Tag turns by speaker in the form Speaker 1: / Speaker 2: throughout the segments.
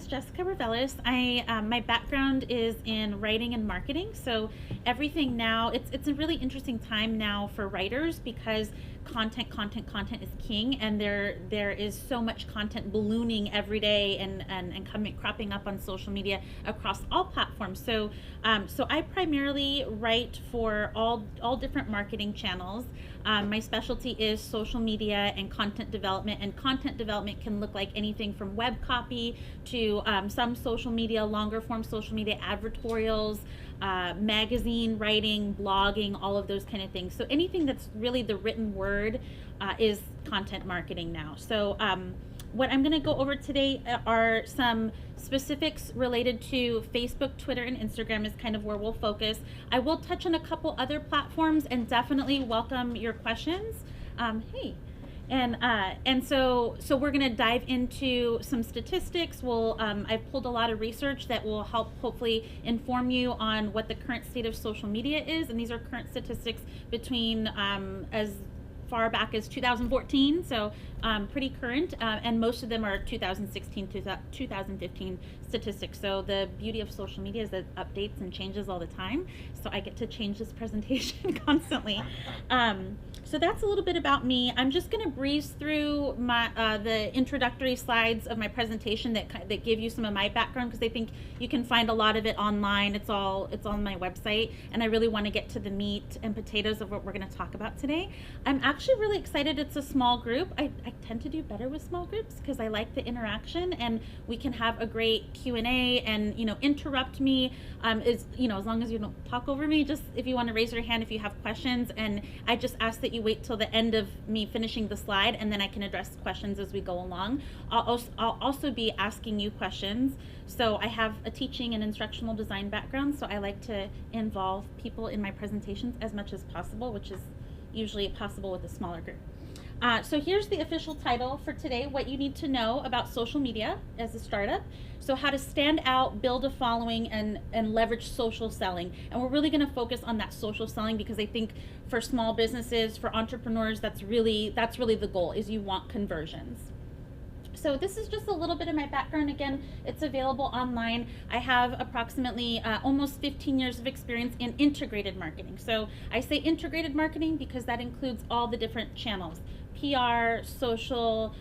Speaker 1: is Jessica Revelis. My background is in writing and marketing. So everything now, it's a really interesting time now for writers because content is king, and there is so much content ballooning every day and cropping up on social media across all platforms. So I primarily write for all different marketing channels. My specialty is social media and content development, and content development can look like anything from web copy to some social media, longer form social media, advertorials, magazine writing, blogging, all of those kind of things. So anything that's really the written word is content marketing now. So what I'm going to go over today are some specifics related to Facebook, Twitter, and Instagram is kind of where we'll focus. I will touch on a couple other platforms and definitely welcome your questions. So we're going to dive into some statistics. I've pulled a lot of research that will help hopefully inform you on what the current state of social media is, and these are current statistics between as far back as 2014, so pretty current, and most of them are 2016 to 2015 statistics. So the beauty of social media is that it updates and changes all the time, so I get to change this presentation constantly. So that's a little bit about me. I'm just going to breeze through my the introductory slides of my presentation that give you some of my background, because I think you can find a lot of it online. It's on my website, and I really want to get to the meat and potatoes of what we're going to talk about today. I'm actually really excited. It's a small group. I tend to do better with small groups because I like the interaction, and we can have a great Q&A, and interrupt me as long as you don't talk over me. Just if you want to raise your hand if you have questions, and I just ask that you wait till the end of me finishing the slide, and then I can address questions as we go along. I'll also be asking you questions. So I have a teaching and instructional design background, so I like to involve people in my presentations as much as possible, which is usually possible with a smaller group. So here's the official title for today: what you need to know about social media as a startup. So how to stand out, build a following, and leverage social selling. And we're really going to focus on that social selling because I think for small businesses, for entrepreneurs, that's really the goal, is you want conversions. So this is just a little bit of my background. Again, it's available online. I have approximately almost 15 years of experience in integrated marketing. So I say integrated marketing because that includes all the different channels: PR, social,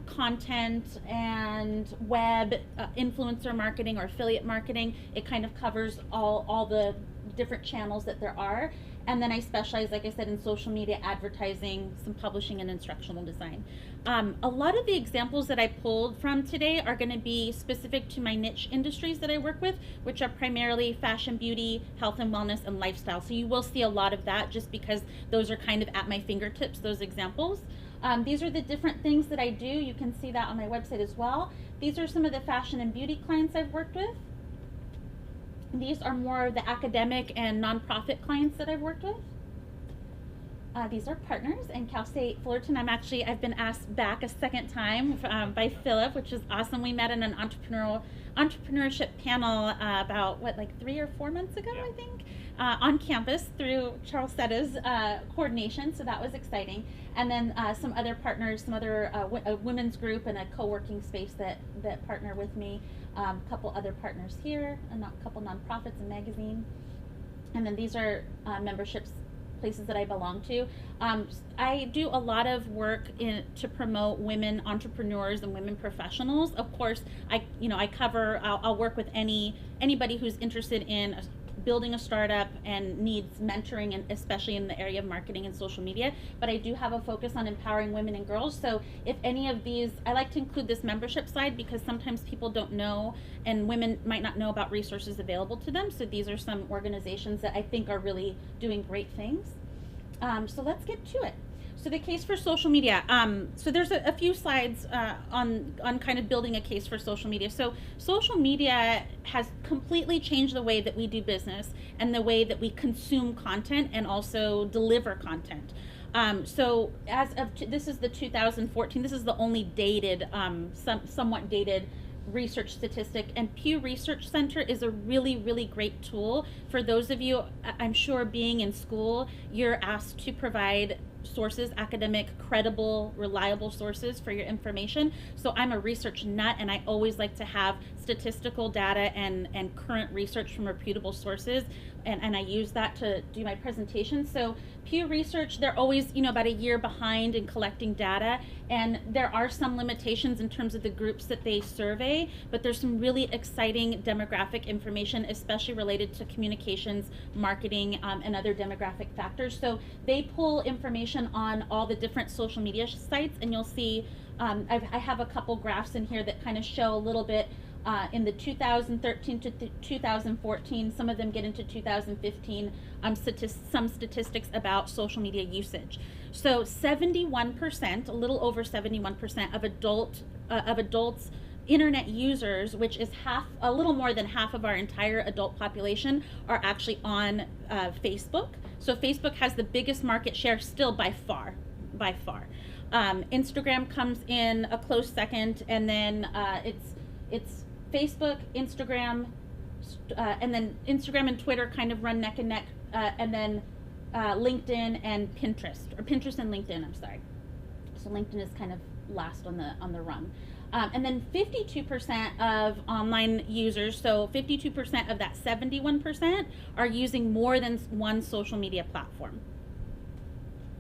Speaker 1: content, and web, influencer marketing or affiliate marketing. It kind of covers all the different channels that there are. And then I specialize, like I said, in social media, advertising, some publishing, and instructional design. A lot of the examples that I pulled from today are going to be specific to my niche industries that I work with, which are primarily fashion, beauty, health and wellness, and lifestyle. So you will see a lot of that just because those are kind of at my fingertips, those examples. These are the different things that I do. You can see that on my website as well. These are some of the fashion and beauty clients I've worked with. These are more of the academic and nonprofit clients that I've worked with. These are partners in Cal State Fullerton. I've been asked back a second time by Philip, which is awesome. We met in an entrepreneurship panel about 3 or 4 months ago, I think, on campus through Charles Setta's coordination. So that was exciting. And then some other partners, a women's group and a co-working space that partner with me. A couple other partners here, a couple nonprofits and magazine. And then these are memberships, places that I belong to. I do a lot of work to promote women entrepreneurs and women professionals. Of course, I'll work with anybody who's interested in building a startup and needs mentoring, and especially in the area of marketing and social media. But I do have a focus on empowering women and girls. So if any of these, I like to include this membership side because sometimes people don't know, and women might not know about resources available to them. So these are some organizations that I think are really doing great things. So let's get to it. So the case for social media. So there's a few slides on kind of building a case for social media. So social media has completely changed the way that we do business and the way that we consume content and also deliver content. So as of this is the 2014. This is the only dated, somewhat dated research statistic, and Pew Research Center is a really, really great tool for those of you. I'm sure being in school, you're asked to provide sources, academic, credible, reliable sources for your information. So I'm a research nut, and I always like to have statistical data and current research from reputable sources, and I use that to do my presentation. So Pew Research, they're always, about a year behind in collecting data, and there are some limitations in terms of the groups that they survey, but there's some really exciting demographic information, especially related to communications, marketing, and other demographic factors. So they pull information on all the different social media sites, and you'll see, I have a couple graphs in here that kind of show a little bit in the 2013 to 2014, some of them get into 2015, some statistics about social media usage. So 71%, a little over 71% of adults internet users, which is a little more than half of our entire adult population, are actually on Facebook. So Facebook has the biggest market share still by far. Instagram comes in a close second, and then it's Facebook, Instagram, and then Instagram and Twitter kind of run neck and neck, and then LinkedIn and Pinterest, or Pinterest and LinkedIn, I'm sorry. So LinkedIn is kind of last on the rung. And then 52% of online users, so 52% of that 71% are using more than one social media platform.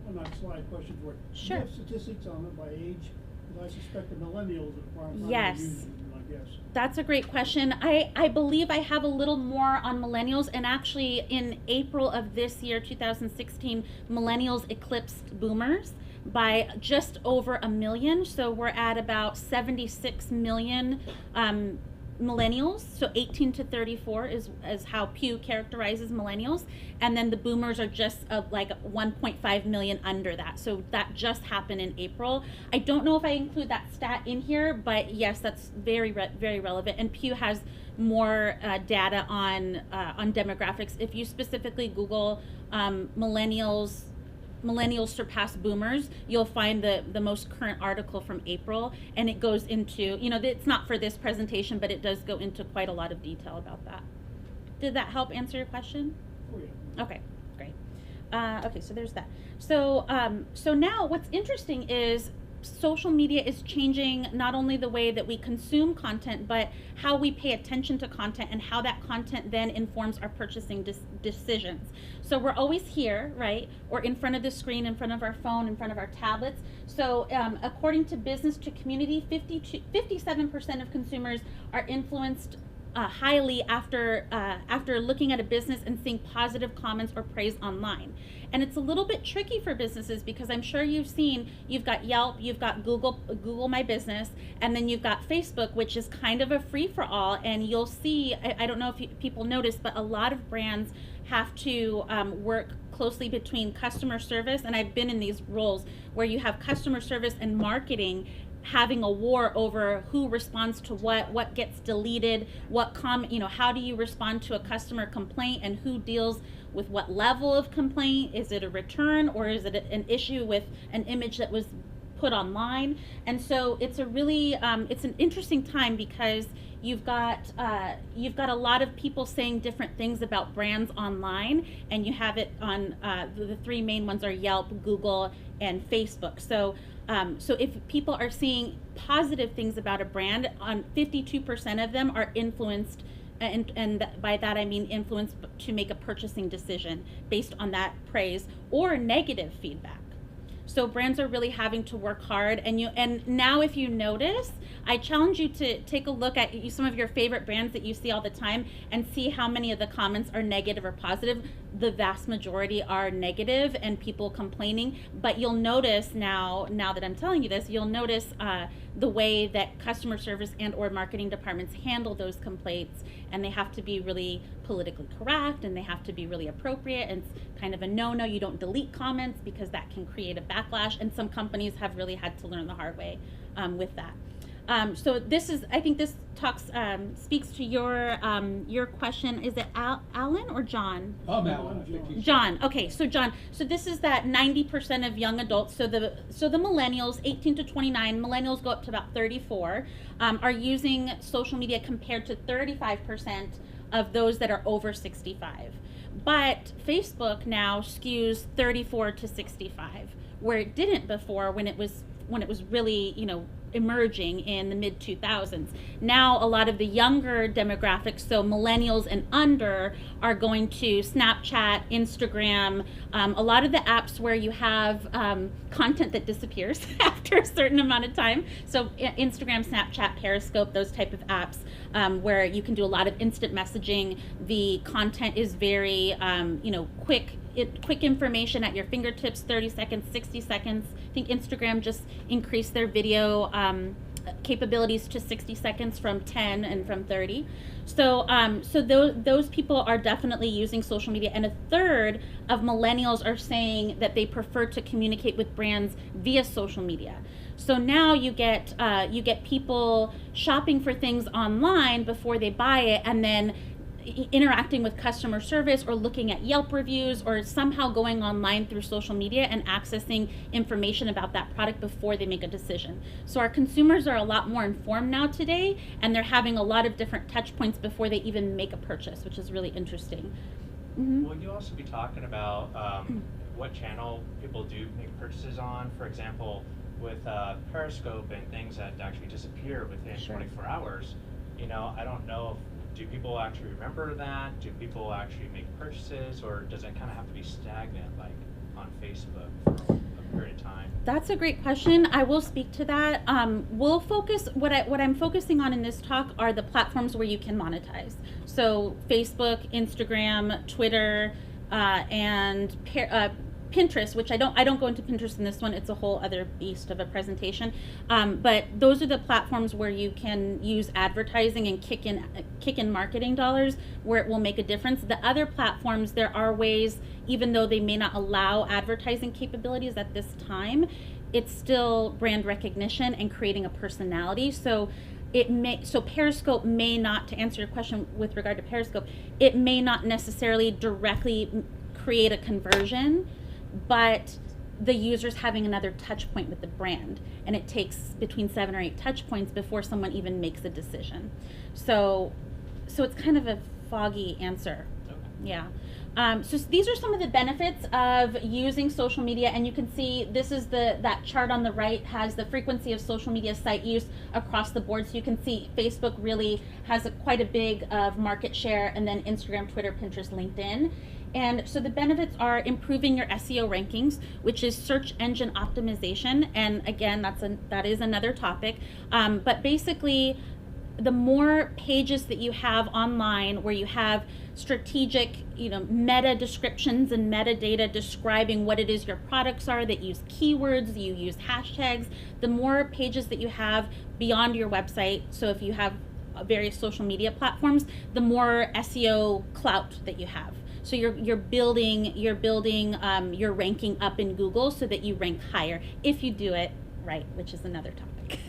Speaker 2: One nice slide question for you.
Speaker 1: Sure.
Speaker 2: Do you have statistics on it by age? Because I suspect the millennials are probably
Speaker 1: yes.
Speaker 2: using them, I guess.
Speaker 1: That's a great question. I believe I have a little more on millennials, and actually in April of this year, 2016, millennials eclipsed boomers by just over 1 million. So we're at about 76 million millennials. So 18 to 34 is how Pew characterizes millennials, and then the boomers are just like 1.5 million under that. So that just happened in April. I don't know if I include that stat in here, but yes, that's very relevant. And Pew has more data on demographics. If you specifically Google millennials surpass boomers, you'll find the most current article from April, and it goes into, it's not for this presentation, but it does go into quite a lot of detail about that. Did that help answer your question?
Speaker 2: Oh, yeah.
Speaker 1: Okay, great. Okay, so there's that. So now what's interesting is social media is changing not only the way that we consume content, but how we pay attention to content, and how that content then informs our purchasing decisions. So we're always here, right? Or in front of the screen, in front of our phone, in front of our tablets. So according to Business to Community, 57% of consumers are influenced highly after looking at a business and seeing positive comments or praise online. And it's a little bit tricky for businesses, because I'm sure you've got Yelp, you've got Google My Business, and then you've got Facebook, which is kind of a free-for-all. And you'll see, I don't know if people notice, but a lot of brands have to work closely between customer service, and I've been in these roles where you have customer service and marketing having a war over who responds to what gets deleted, how do you respond to a customer complaint, and who deals with what level of complaint. Is it a return, or is it an issue with an image that was put online? And so it's a really it's an interesting time, because you've got a lot of people saying different things about brands online, and you have it on the three main ones are Yelp, Google, and Facebook. So if people are seeing positive things about a brand, 52% of them are influenced, and by that I mean influenced to make a purchasing decision based on that praise or negative feedback. So brands are really having to work hard, and now if you notice, I challenge you to take a look at some of your favorite brands that you see all the time and see how many of the comments are negative or positive. The vast majority are negative and people complaining, but you'll notice now that I'm telling you this, you'll notice the way that customer service and or marketing departments handle those complaints, and they have to be really politically correct, and they have to be really appropriate, and it's kind of a no-no. You don't delete comments, because that can create a backlash, and some companies have really had to learn the hard way with that. So I think this speaks to your question. Is it Alan or John?
Speaker 2: Alan.
Speaker 1: John. Okay, so John. So this is that 90% of young adults. So the millennials, 18 to 29, millennials go up to about 34, are using social media compared to 35% of those that are over 65. But Facebook now skews 34 to 65. where it didn't before when it was really, emerging in the mid 2000s. Now a lot of the younger demographics, so millennials and under, are going to Snapchat, Instagram, a lot of the apps where you have content that disappears after a certain amount of time. So Instagram, Snapchat, Periscope, those type of apps where you can do a lot of instant messaging. The content is very, quick information at your fingertips, 30 seconds, 60 seconds. I think Instagram just increased their video capabilities to 60 seconds from 10 and from 30. So those people are definitely using social media, and a third of millennials are saying that they prefer to communicate with brands via social media. So now you get people shopping for things online before they buy it, and then interacting with customer service or looking at Yelp reviews or somehow going online through social media and accessing information about that product before they make a decision. So our consumers are a lot more informed now today, and they're having a lot of different touch points before they even make a purchase, which is really interesting. Mm-hmm.
Speaker 3: Will you also be talking about what channel people do make purchases on? For example, with Periscope and things that actually disappear within 24 hours, I don't know if do people actually remember that? Do people actually make purchases, or does it kind of have to be stagnant, like on Facebook for a period of time?
Speaker 1: That's a great question. I will speak to that. We'll focus, what I'm focusing on in this talk are the platforms where you can monetize. So Facebook, Instagram, Twitter, and Pinterest, which I don't go into Pinterest in this one. It's a whole other beast of a presentation. But those are the platforms where you can use advertising and kick in marketing dollars where it will make a difference. The other platforms, there are ways, even though they may not allow advertising capabilities at this time, it's still brand recognition and creating a personality. So Periscope may not, to answer your question with regard to Periscope, it may not necessarily directly create a conversion, but the user's having another touch point with the brand, and it takes between 7 or 8 touch points before someone even makes a decision. So it's kind of a foggy answer.
Speaker 3: Okay.
Speaker 1: Yeah. So these are some of the benefits of using social media, and you can see this is that chart on the right has the frequency of social media site use across the board. So you can see Facebook really has quite a big of market share, and then Instagram, Twitter, Pinterest, LinkedIn. And so the benefits are improving your SEO rankings, which is search engine optimization. And again, that is another topic. But basically, the more pages that you have online where you have strategic, meta descriptions and metadata describing what it is your products are, that use keywords, you use hashtags, the more pages that you have beyond your website. So if you have various social media platforms, the more SEO clout that you have. So you're building your ranking up in Google so that you rank higher if you do it right, which is another topic.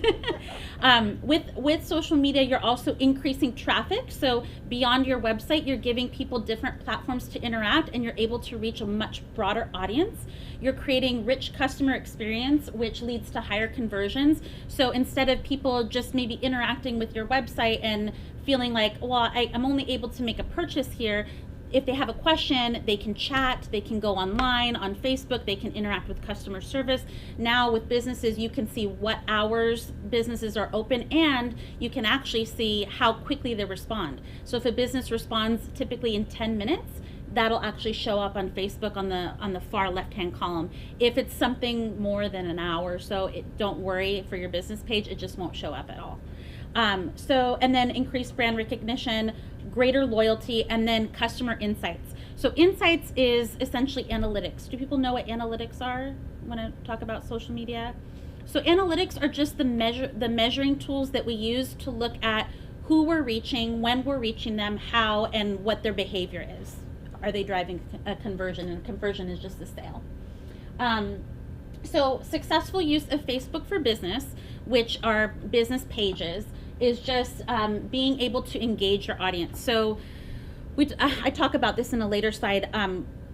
Speaker 1: With social media, you're also increasing traffic. So beyond your website, you're giving people different platforms to interact, and you're able to reach a much broader audience. You're creating rich customer experience, which leads to higher conversions. So instead of people just maybe interacting with your website and feeling like, well, I'm only able to make a purchase here, if they have a question, they can chat, they can go online, on Facebook, they can interact with customer service. Now with businesses, you can see what hours businesses are open, and you can actually see how quickly they respond. So if a business responds typically in 10 minutes, that'll actually show up on Facebook on the far left-hand column. If it's something more than an hour or so, don't worry for your business page, it just won't show up at all. And then increased brand recognition, greater loyalty, and then customer insights. So insights is essentially analytics. Do people know what analytics are when I talk about social media? So analytics are just the measuring tools that we use to look at who we're reaching, when we're reaching them, how, and what their behavior is. Are they driving a conversion? And conversion is just a sale. So successful use of Facebook for Business, which are business pages, is just being able to engage your audience. So I talk about this in a later slide.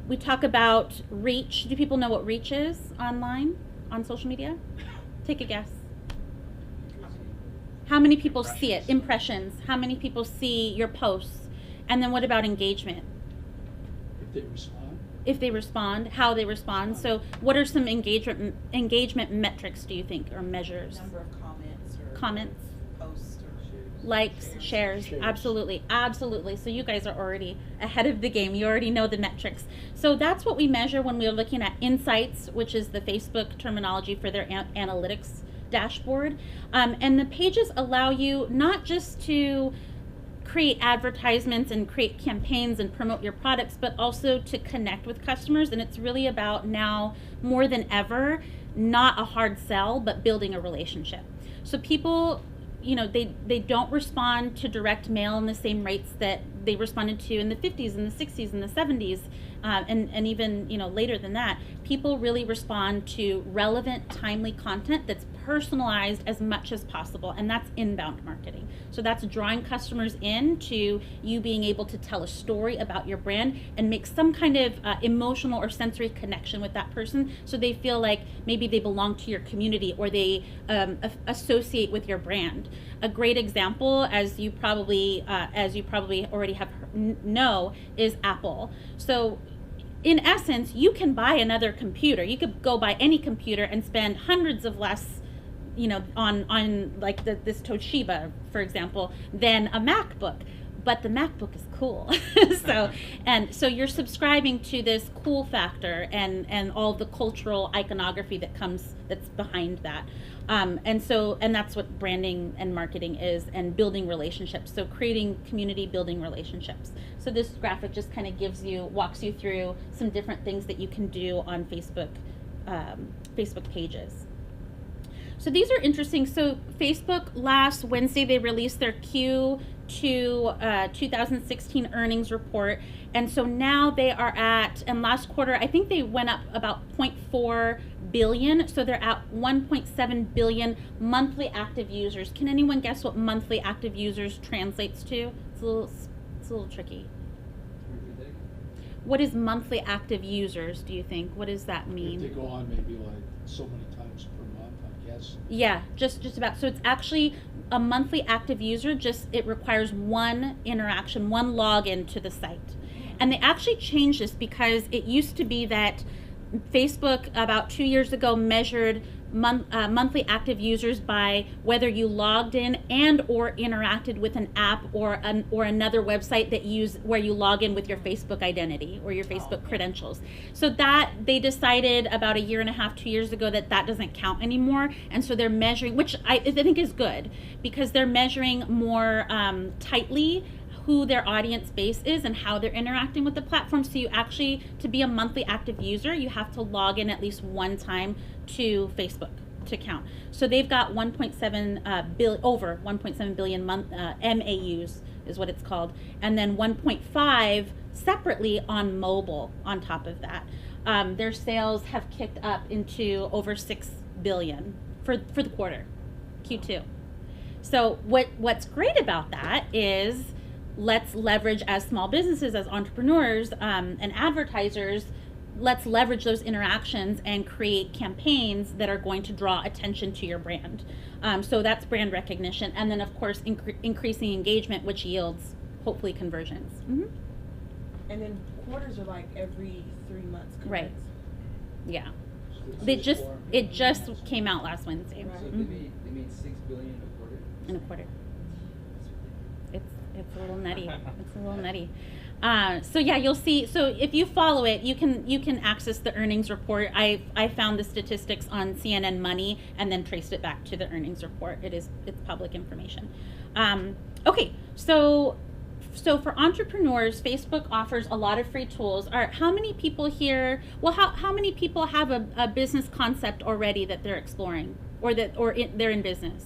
Speaker 1: We talk about reach. Do people know what reach is online, on social media? Take a guess. How many people see it? Impressions. How many people see your posts? And then what about engagement?
Speaker 2: If they respond.
Speaker 1: If they respond, how they respond. So what are some engagement metrics, do you think, or measures?
Speaker 4: Number of comments or
Speaker 1: Comments,
Speaker 4: posts or
Speaker 1: likes, shares. Absolutely, absolutely. So you guys are already ahead of the game. You already know the metrics. So that's what we measure when we're looking at insights, which is the Facebook terminology for their analytics dashboard. And the pages allow you not just to create advertisements and create campaigns and promote your products, but also to connect with customers. And it's really about, now more than ever, not a hard sell, but building a relationship. So people, you know, they don't respond to direct mail in the same rates that they responded to in the 50s and the 60s and the 70s, and even, you know, later than that. People really respond to relevant, timely content that's personalized as much as possible, and that's inbound marketing. So that's drawing customers in to you being able to tell a story about your brand and make some kind of emotional or sensory connection with that person, so they feel like maybe they belong to your community or they associate with your brand. A great example, as you probably already have know, is Apple. So in essence, you can buy another computer. You could go buy any computer and spend hundreds of less, you know, on like this Toshiba, for example, than a MacBook. But the MacBook is cool. so you're subscribing to this cool factor and all the cultural iconography that's behind that. And that's what branding and marketing is, and building relationships. So creating community, building relationships. So this graphic just kind of walks you through some different things that you can do on Facebook pages. So these are interesting. So Facebook, last Wednesday, they released their Q2 2016 earnings report. And so now they are at, and last quarter, I think they went up about 0.4 billion. So they're at 1.7 billion monthly active users. Can anyone guess what monthly active users translates to? It's a little tricky. What is monthly active users, do you think? What does that mean?
Speaker 2: If they go on maybe like so many times per month, I guess.
Speaker 1: Yeah, just about. So it's actually a monthly active user, it requires one interaction, one login to the site. And they actually changed this because it used to be that Facebook about 2 years ago measured monthly active users by whether you logged in and or interacted with an app or another website where you log in with your Facebook identity or your Facebook credentials. So that they decided about a year and a half, 2 years ago, that doesn't count anymore. And so they're measuring, which I think is good, because they're measuring more tightly who their audience base is and how they're interacting with the platform. So you actually, to be a monthly active user, you have to log in at least one time to Facebook to count. So they've got over 1.7 billion MAUs is what it's called, and then 1.5 separately on mobile on top of that. Their sales have kicked up into over 6 billion for the quarter, Q2. So what's great about that is, let's leverage, as small businesses, as entrepreneurs, and advertisers, let's leverage those interactions and create campaigns that are going to draw attention to your brand. So that's brand recognition. And then, of course, increasing engagement, which yields, hopefully, conversions. Mm-hmm.
Speaker 4: And then quarters are like every 3 months, correct?
Speaker 1: Right. Yeah. It just came out last Wednesday.
Speaker 4: Right.
Speaker 5: So
Speaker 1: Mm-hmm.
Speaker 5: they made 6 billion in a quarter.
Speaker 1: In a quarter. It's a little nutty. It's a little nutty. So yeah, you'll see. So if you follow it, you can access the earnings report. I found the statistics on CNN Money and then traced it back to the earnings report. It's public information. Okay, so for entrepreneurs, Facebook offers a lot of free tools. How many people here? Well, how many people have a business concept already that they're exploring, they're in business?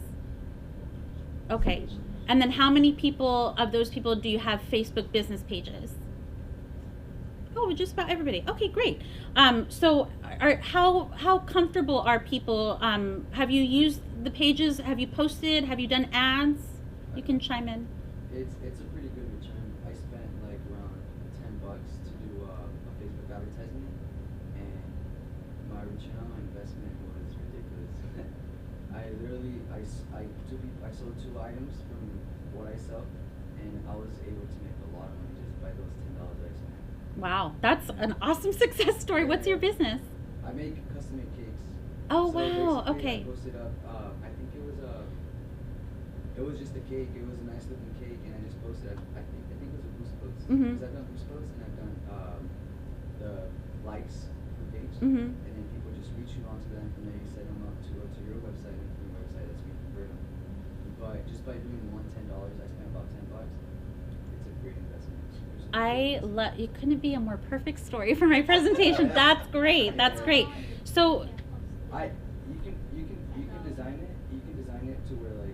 Speaker 1: Okay. And then how many of those people do you have Facebook business pages? Oh, just about everybody. Okay, great. So how comfortable are people? Have you used the pages? Have you posted? Have you done ads? You can chime in.
Speaker 5: It's a pretty good return. I spent like around $10 to do a Facebook advertisement, and my return on my investment was ridiculous. I sold 2 items from what I sell, and I was able to make a lot of money just by those $10 I spent.
Speaker 1: Wow, that's an awesome success story. What's your business?
Speaker 5: I make custom made cakes.
Speaker 1: Oh,
Speaker 5: So
Speaker 1: wow,
Speaker 5: basically,
Speaker 1: okay.
Speaker 5: I posted up. I think it was just a cake. It was a nice looking cake, and I just posted. I think it was a boost post
Speaker 1: Mhm.
Speaker 5: because I've done boost posts and I've done the likes for page,
Speaker 1: Mhm.
Speaker 5: and then people just reach you onto that, and from there you set them up to your website, and from your website that's when you convert them. But just by doing $10, I spent about $10. It's a great investment. Super, super
Speaker 1: I
Speaker 5: great
Speaker 1: love. You couldn't be a more perfect story for my presentation. That's great. That's great. So,
Speaker 5: You can design it. You can design it to where like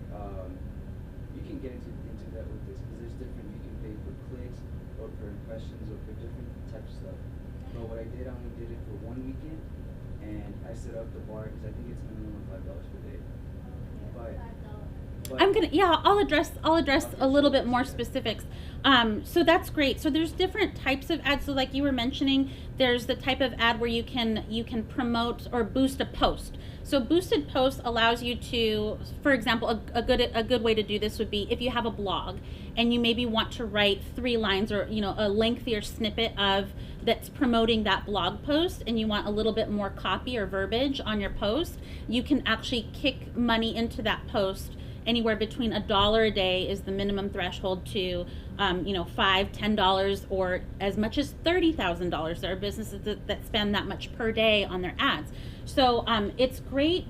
Speaker 5: you can get into that with this because there's different. You can pay for clicks or for impressions or for different types of stuff. But what I did, I only did it for 1 weekend, and I set up the bar because I think it's minimum of $5 per day. But
Speaker 1: I'm gonna, yeah, I'll address
Speaker 5: Okay,
Speaker 1: a little
Speaker 5: sure,
Speaker 1: bit more
Speaker 5: sure.
Speaker 1: specifics. So that's great. So there's different types of ads. So like you were mentioning, there's the type of ad where you can promote or boost a post. So boosted post allows you to, for example, a good way to do this would be if you have a blog and you maybe want to write 3 lines or a lengthier snippet of that's promoting that blog post, and you want a little bit more copy or verbiage on your post, you can actually kick money into that post. Anywhere between $1 a day is the minimum threshold to, $5, $10, or as much as $30,000. There are businesses that spend that much per day on their ads. So it's great.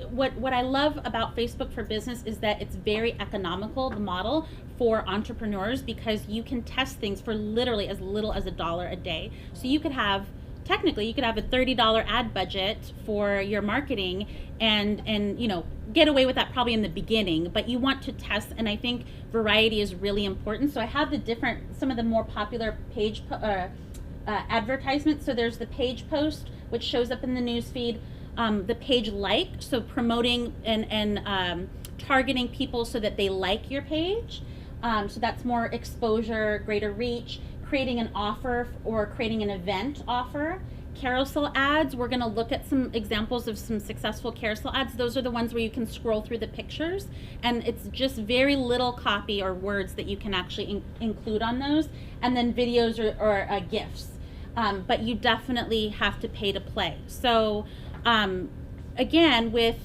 Speaker 1: What I love about Facebook for Business is that it's very economical, the model for entrepreneurs, because you can test things for literally as little as $1 a day. So you could have a $30 ad budget for your marketing and get away with that probably in the beginning, but you want to test, and I think variety is really important. So I have some of the more popular page advertisements. So there's the page post, which shows up in the news feed, the page like, so promoting and targeting people so that they like your page. So that's more exposure, greater reach. Creating an offer or creating an event offer. Carousel ads, we're going to look at some examples of some successful carousel ads. Those are the ones where you can scroll through the pictures, and it's just very little copy or words that you can actually include on those. And then videos or GIFs. But you definitely have to pay to play. So again, with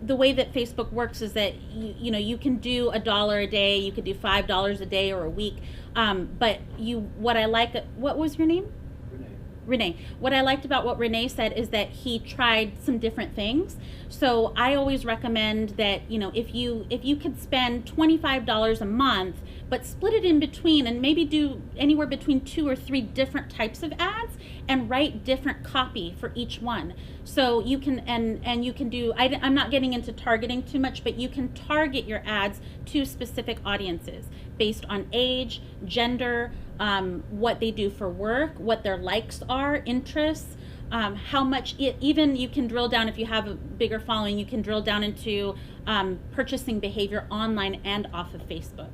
Speaker 1: the way that Facebook works is that you can do $1 a day, you could do $5 a day or a week. But what was your name? Renee. What I liked about what Renee said is that he tried some different things. So I always recommend that, if you could spend $25 a month, but split it in between and maybe do anywhere between 2 or 3 different types of ads and write different copy for each one. So you can, and you can do, I'm not getting into targeting too much, but you can target your ads to specific audiences based on age, gender, what they do for work, what their likes are, interests, how much, even you can drill down, if you have a bigger following, you can drill down into purchasing behavior online and off of Facebook,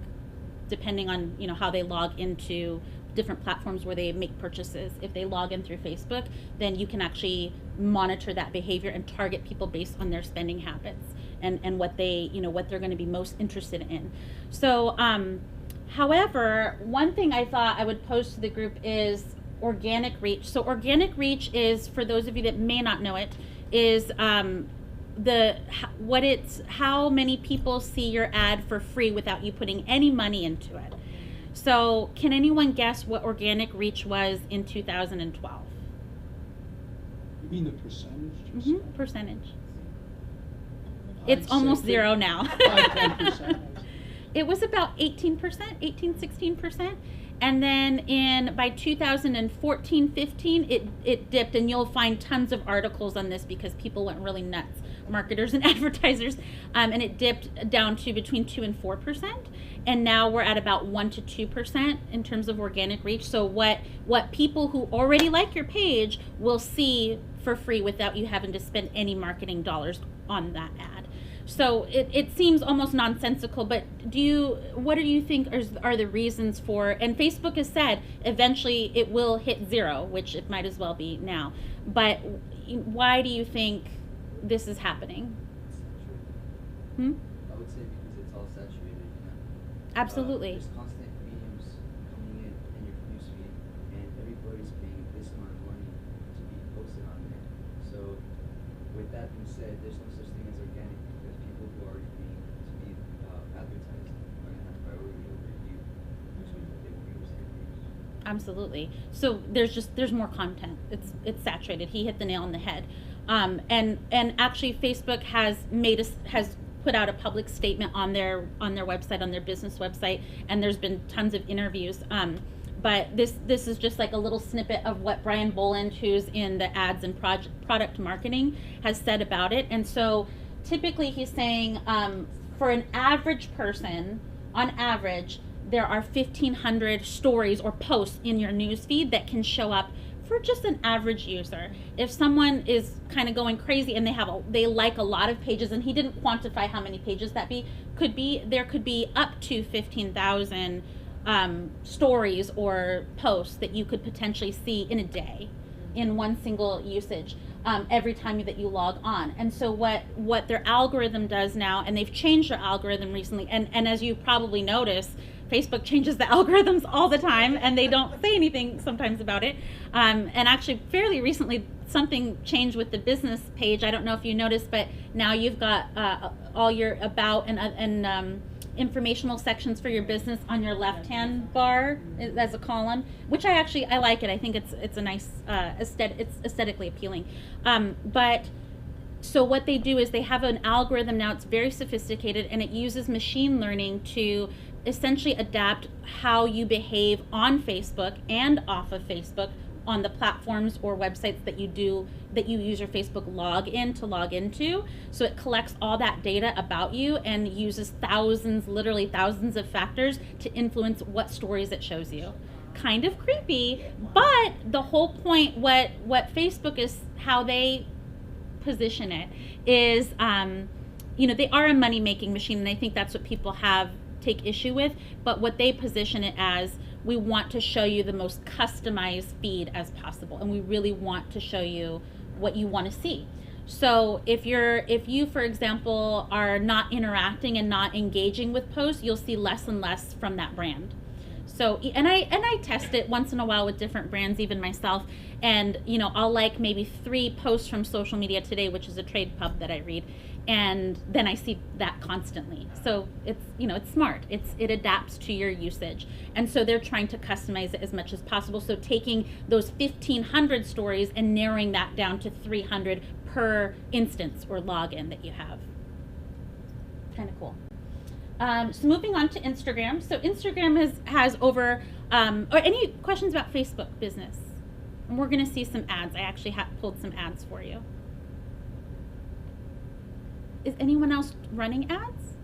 Speaker 1: depending on how they log into different platforms where they make purchases. If they log in through Facebook, then you can actually monitor that behavior and target people based on their spending habits and what what they're going to be most interested in. So however, one thing I thought I would pose to the group is organic reach. So organic reach is, for those of you that may not know it, is how many people see your ad for free without you putting any money into it. So can anyone guess what organic reach was in 2012?
Speaker 2: You mean the percentage?
Speaker 1: Mm-hmm. Percentage.
Speaker 2: I'd
Speaker 1: It's
Speaker 2: say
Speaker 1: almost zero now.
Speaker 2: 5-10%.
Speaker 1: It was about 18%, 16%. And then by 2014-15, it dipped, and you'll find tons of articles on this because people went really nuts, marketers and advertisers, and it dipped down to between 2 and 4%. And now we're at about 1 to 2% in terms of organic reach. So what people who already like your page will see for free without you having to spend any marketing dollars on that ad. So it seems almost nonsensical, but what do you think are the reasons for, and Facebook has said eventually it will hit 0, which it might as well be now, but why do you think this is happening?
Speaker 5: I would say because it's all saturated.
Speaker 1: Absolutely.
Speaker 5: There's constant mediums coming in your newsfeed, and everybody posted on there. So with that being said, there's no such thing as organic because people who are already being to be advertised are gonna have priority over you, which means that they won't be able to get views.
Speaker 1: Absolutely. So there's more content. It's saturated. He hit the nail on the head. And actually Facebook has put out a public statement on their website, on their business website, and there's been tons of interviews. But this is just like a little snippet of what Brian Boland, who's in the ads and product marketing, has said about it. And so typically he's saying for an average person, on average, there are 1,500 stories or posts in your newsfeed that can show up for just an average user. If someone is kind of going crazy and they like a lot of pages, and he didn't quantify how many pages that could be, there could be up to 15,000 stories or posts that you could potentially see in a day in one single usage every time that you log on. And so what their algorithm does now, and they've changed their algorithm recently, and as you probably notice, Facebook changes the algorithms all the time, and they don't say anything sometimes about it. And actually, fairly recently, something changed with the business page. I don't know if you noticed, but now you've got all your about and informational sections for your business on your left-hand bar as a column, which I like it. I think it's a nice it's aesthetically appealing. But so what they do is they have an algorithm now. It's very sophisticated, and it uses machine learning to essentially adapt how you behave on Facebook and off of Facebook on the platforms or websites that you use your Facebook login to log into. So it collects all that data about you and uses literally thousands of factors to influence what stories it shows you. Kind of creepy, but the whole point, what Facebook is, how they position it is, they are a money-making machine, and I think that's what people take issue with, but what they position it as, we want to show you the most customized feed as possible, and we really want to show you what you want to see. So if you, for example, are not interacting and not engaging with posts, you'll see less and less from that brand. So, and I test it once in a while with different brands, even myself, and I'll like maybe 3 posts from Social Media Today, which is a trade pub that I read, and then I see that constantly. So it's smart. It adapts to your usage, and so they're trying to customize it as much as possible. So taking those 1,500 stories and narrowing that down to 300 per instance or login that you have. Kind of cool. So moving on to Instagram. So Instagram has over, or any questions about Facebook business? And we're going to see some ads. I actually pulled some ads for you. Is anyone else running ads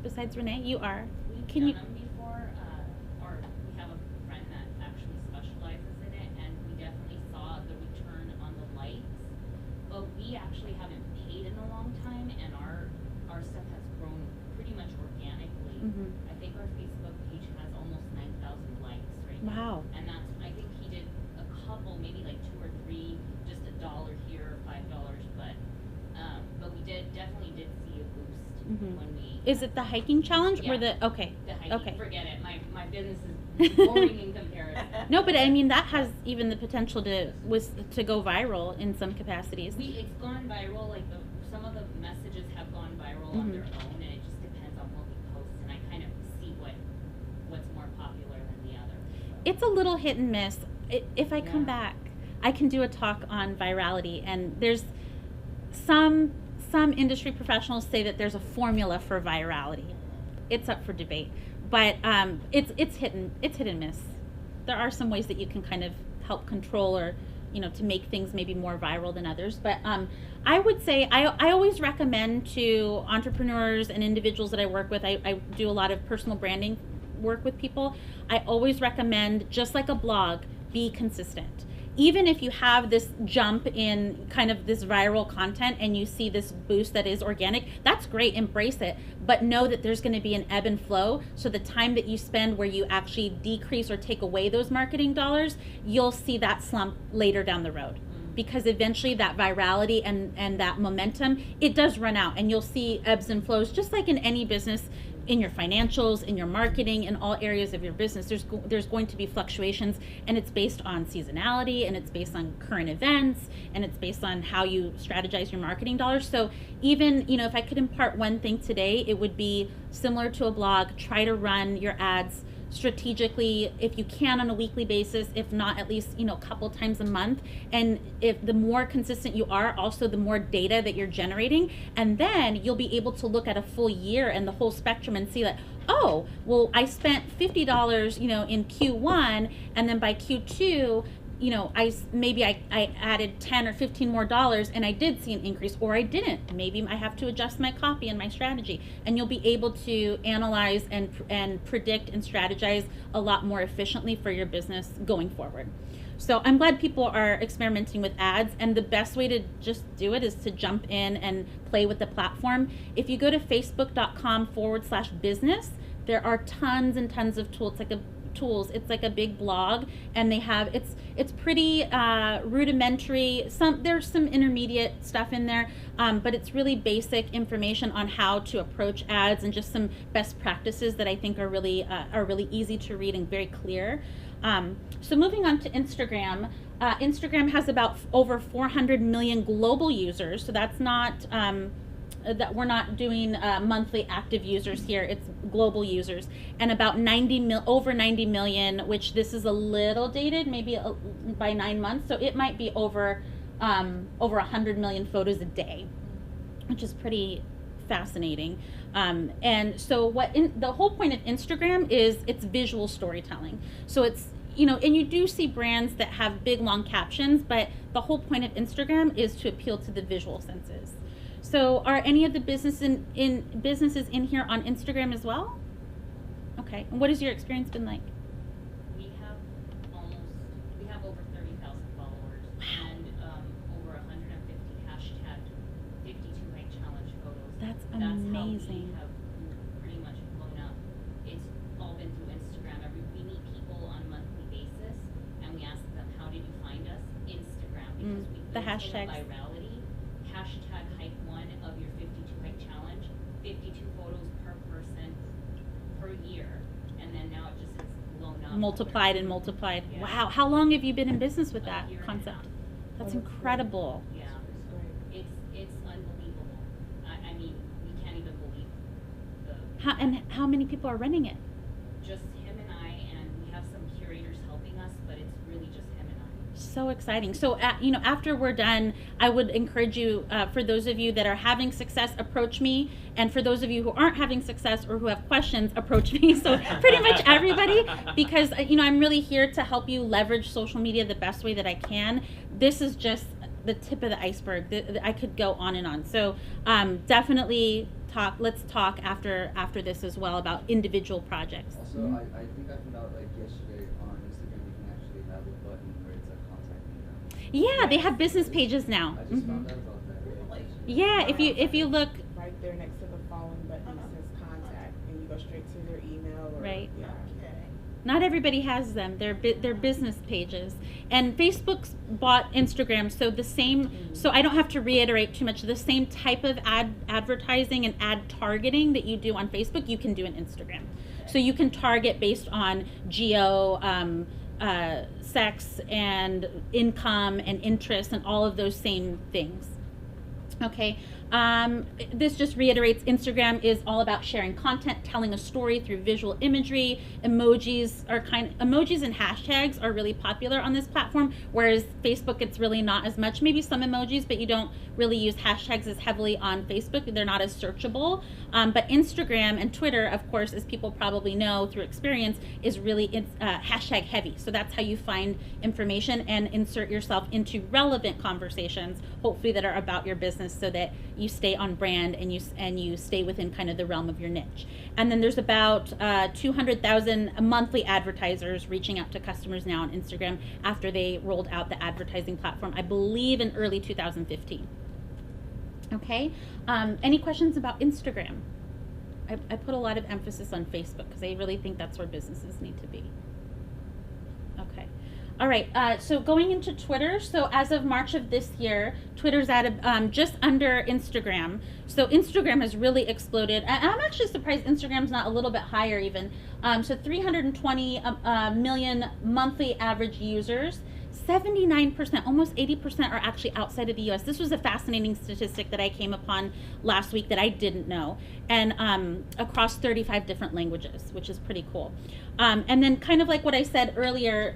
Speaker 1: besides Renee? You are.
Speaker 6: We've done them before, or we have a friend that actually specializes in it, and we definitely saw the return on the likes. But we actually haven't paid in a long time, and our stuff has grown pretty much organically.
Speaker 1: Mm-hmm.
Speaker 6: I think our Facebook page has almost 9,000 likes right now.
Speaker 1: Wow.
Speaker 6: And I think he did a couple, maybe like 2 or 3, just $1 here or $5, but we definitely did see a boost
Speaker 1: Mm-hmm.
Speaker 6: when we.
Speaker 1: Is it the hiking challenge or
Speaker 6: Yeah.
Speaker 1: okay?
Speaker 6: The hiking,
Speaker 1: Okay.
Speaker 6: forget it. My business is boring in comparison.
Speaker 1: No, but I mean that has even the potential to go viral in some capacities.
Speaker 6: It's gone viral. Like some of the messages have gone viral on their own, and it just depends on what we post. And I kind of see what's more popular than the other. So.
Speaker 1: It's a little hit and miss. If I come back, I can do a talk on virality, and there's some industry professionals say that there's a formula for virality. It's up for debate, but it's hit and miss. There are some ways that you can kind of help control or to make things maybe more viral than others. But I would say I always recommend to entrepreneurs and individuals that I work with. I do a lot of personal branding work with people. I always recommend, just like a blog, be consistent. Even if you have this jump in kind of this viral content and you see this boost that is organic, that's great, embrace it. But know that there's going to be an ebb and flow. So the time that you spend where you actually decrease or take away those marketing dollars, you'll see that slump later down the road. Because eventually that virality and that momentum, it does run out, and you'll see ebbs and flows, just like in any business. in your financials, in your marketing, in all areas of your business, there's going to be fluctuations, and it's based on seasonality, and it's based on current events, and it's based on how you strategize your marketing dollars. So even, you know, if I could impart one thing today, it would be similar to a blog. Try to run your ads strategically, if you can, on a weekly basis, if not at least, you know, a couple times a month. And if the more consistent you are, also the more data that you're generating, and then you'll be able to look at a full year and the whole spectrum and see that, oh, well, I spent $50, you know, in Q1, and then by Q2, you know, I added 10 or 15 more dollars, and I did see an increase, or I didn't. Maybe I have to adjust my copy and my strategy, and you'll be able to analyze and predict and strategize a lot more efficiently for your business going forward. So I'm glad people are experimenting with ads, and the best way to just do it is to jump in and play with the platform. If you go to facebook.com/business, there are tons and tons of tools. It's like a big blog, and they have, it's pretty rudimentary. There's some intermediate stuff in there, but it's really basic information on how to approach ads, and just some best practices that I think are really easy to read and very clear. So moving on to Instagram. Instagram has about over 400 million global users, so that's not that we're not doing monthly active users here. It's global users, and about over 90 million, which this is a little dated, maybe by 9 months. So it might be over 100 million photos a day, which is pretty fascinating. And so the whole point of Instagram is it's visual storytelling. So it's, you know, and you do see brands that have big long captions, but the whole point of Instagram is to appeal to the visual senses. So are any of the businesses in here on Instagram as well? Okay, and what has your experience been like?
Speaker 6: We have over 30,000 followers.
Speaker 1: Wow.
Speaker 6: And over 150 hashtag 52 Hike Challenge photos.
Speaker 1: That's
Speaker 6: amazing.
Speaker 1: amazing.
Speaker 6: That's how we have pretty much blown up. It's all been through Instagram. We meet people on a monthly basis, and we ask them, how did you find us? Instagram. Because we
Speaker 1: the
Speaker 6: built
Speaker 1: hashtags.
Speaker 6: virality. Hashtag hike 1 of your 52 hike challenge, 52 photos per person per year, and then now it just has blown up.
Speaker 1: Multiplied and multiplied.
Speaker 6: Yeah.
Speaker 1: Wow, how long have you been in business with that
Speaker 6: A year and a
Speaker 1: concept?
Speaker 6: half.
Speaker 1: That's
Speaker 4: Oh, that's
Speaker 1: incredible.
Speaker 6: Yeah,
Speaker 4: It's great.
Speaker 6: it's unbelievable. I mean, we can't even believe
Speaker 1: How many people are running it?
Speaker 6: just him and I, and we have some curators helping us, but it's really just him and I.
Speaker 1: So exciting. So, you know, after we're done, I would encourage you, for those of you that are having success, approach me. And for those of you who aren't having success or who have questions, approach me. So pretty much everybody, because, you know, I'm really here to help you leverage social media the best way that I can. This is just the tip of the iceberg. I could go on and on. So definitely let's talk after this as well about individual projects.
Speaker 5: Also,
Speaker 1: Mhm.
Speaker 5: I think I found out like yesterday on Instagram you can actually have a button where it's like contact me now.
Speaker 1: Yeah, they have business pages now.
Speaker 5: I just
Speaker 1: Mhm.
Speaker 5: found out about that.
Speaker 4: Really?
Speaker 1: Yeah, if you look,
Speaker 4: Right there next to the following button it says contact, and you go straight to their email. Or,
Speaker 1: Right.
Speaker 4: Yeah.
Speaker 1: not everybody has them. They're business pages. And Facebook's bought Instagram, so the same. So I don't have to reiterate too much. The same type of advertising and ad targeting that you do on Facebook, you can do on Instagram. So you can target based on geo, sex, and income and interest, and all of those same things. Okay, this just reiterates Instagram is all about sharing content, telling a story through visual imagery. Emojis and hashtags are really popular on this platform, whereas Facebook, it's really not as much. Maybe some emojis, but you don't really use hashtags as heavily on Facebook. They're not as searchable. But Instagram and Twitter, of course, as people probably know through experience, is really hashtag heavy. So that's how you find information and insert yourself into relevant conversations, hopefully that are about your business, so that you stay on brand and you stay within kind of the realm of your niche. And then there's about 200,000 monthly advertisers reaching out to customers now on Instagram after they rolled out the advertising platform, I believe in early 2015. Okay, any questions about Instagram? I put a lot of emphasis on Facebook because I really think that's where businesses need to be. Okay, All right, so going into Twitter, so as of March of this year, Twitter's at just under Instagram. So Instagram has really exploded. I'm actually surprised Instagram's not a little bit higher even. So 320 million monthly average users. 79%, almost 80% are actually outside of the US. This was a fascinating statistic that I came upon last week that I didn't know. And across 35 different languages, which is pretty cool. And then kind of like what I said earlier,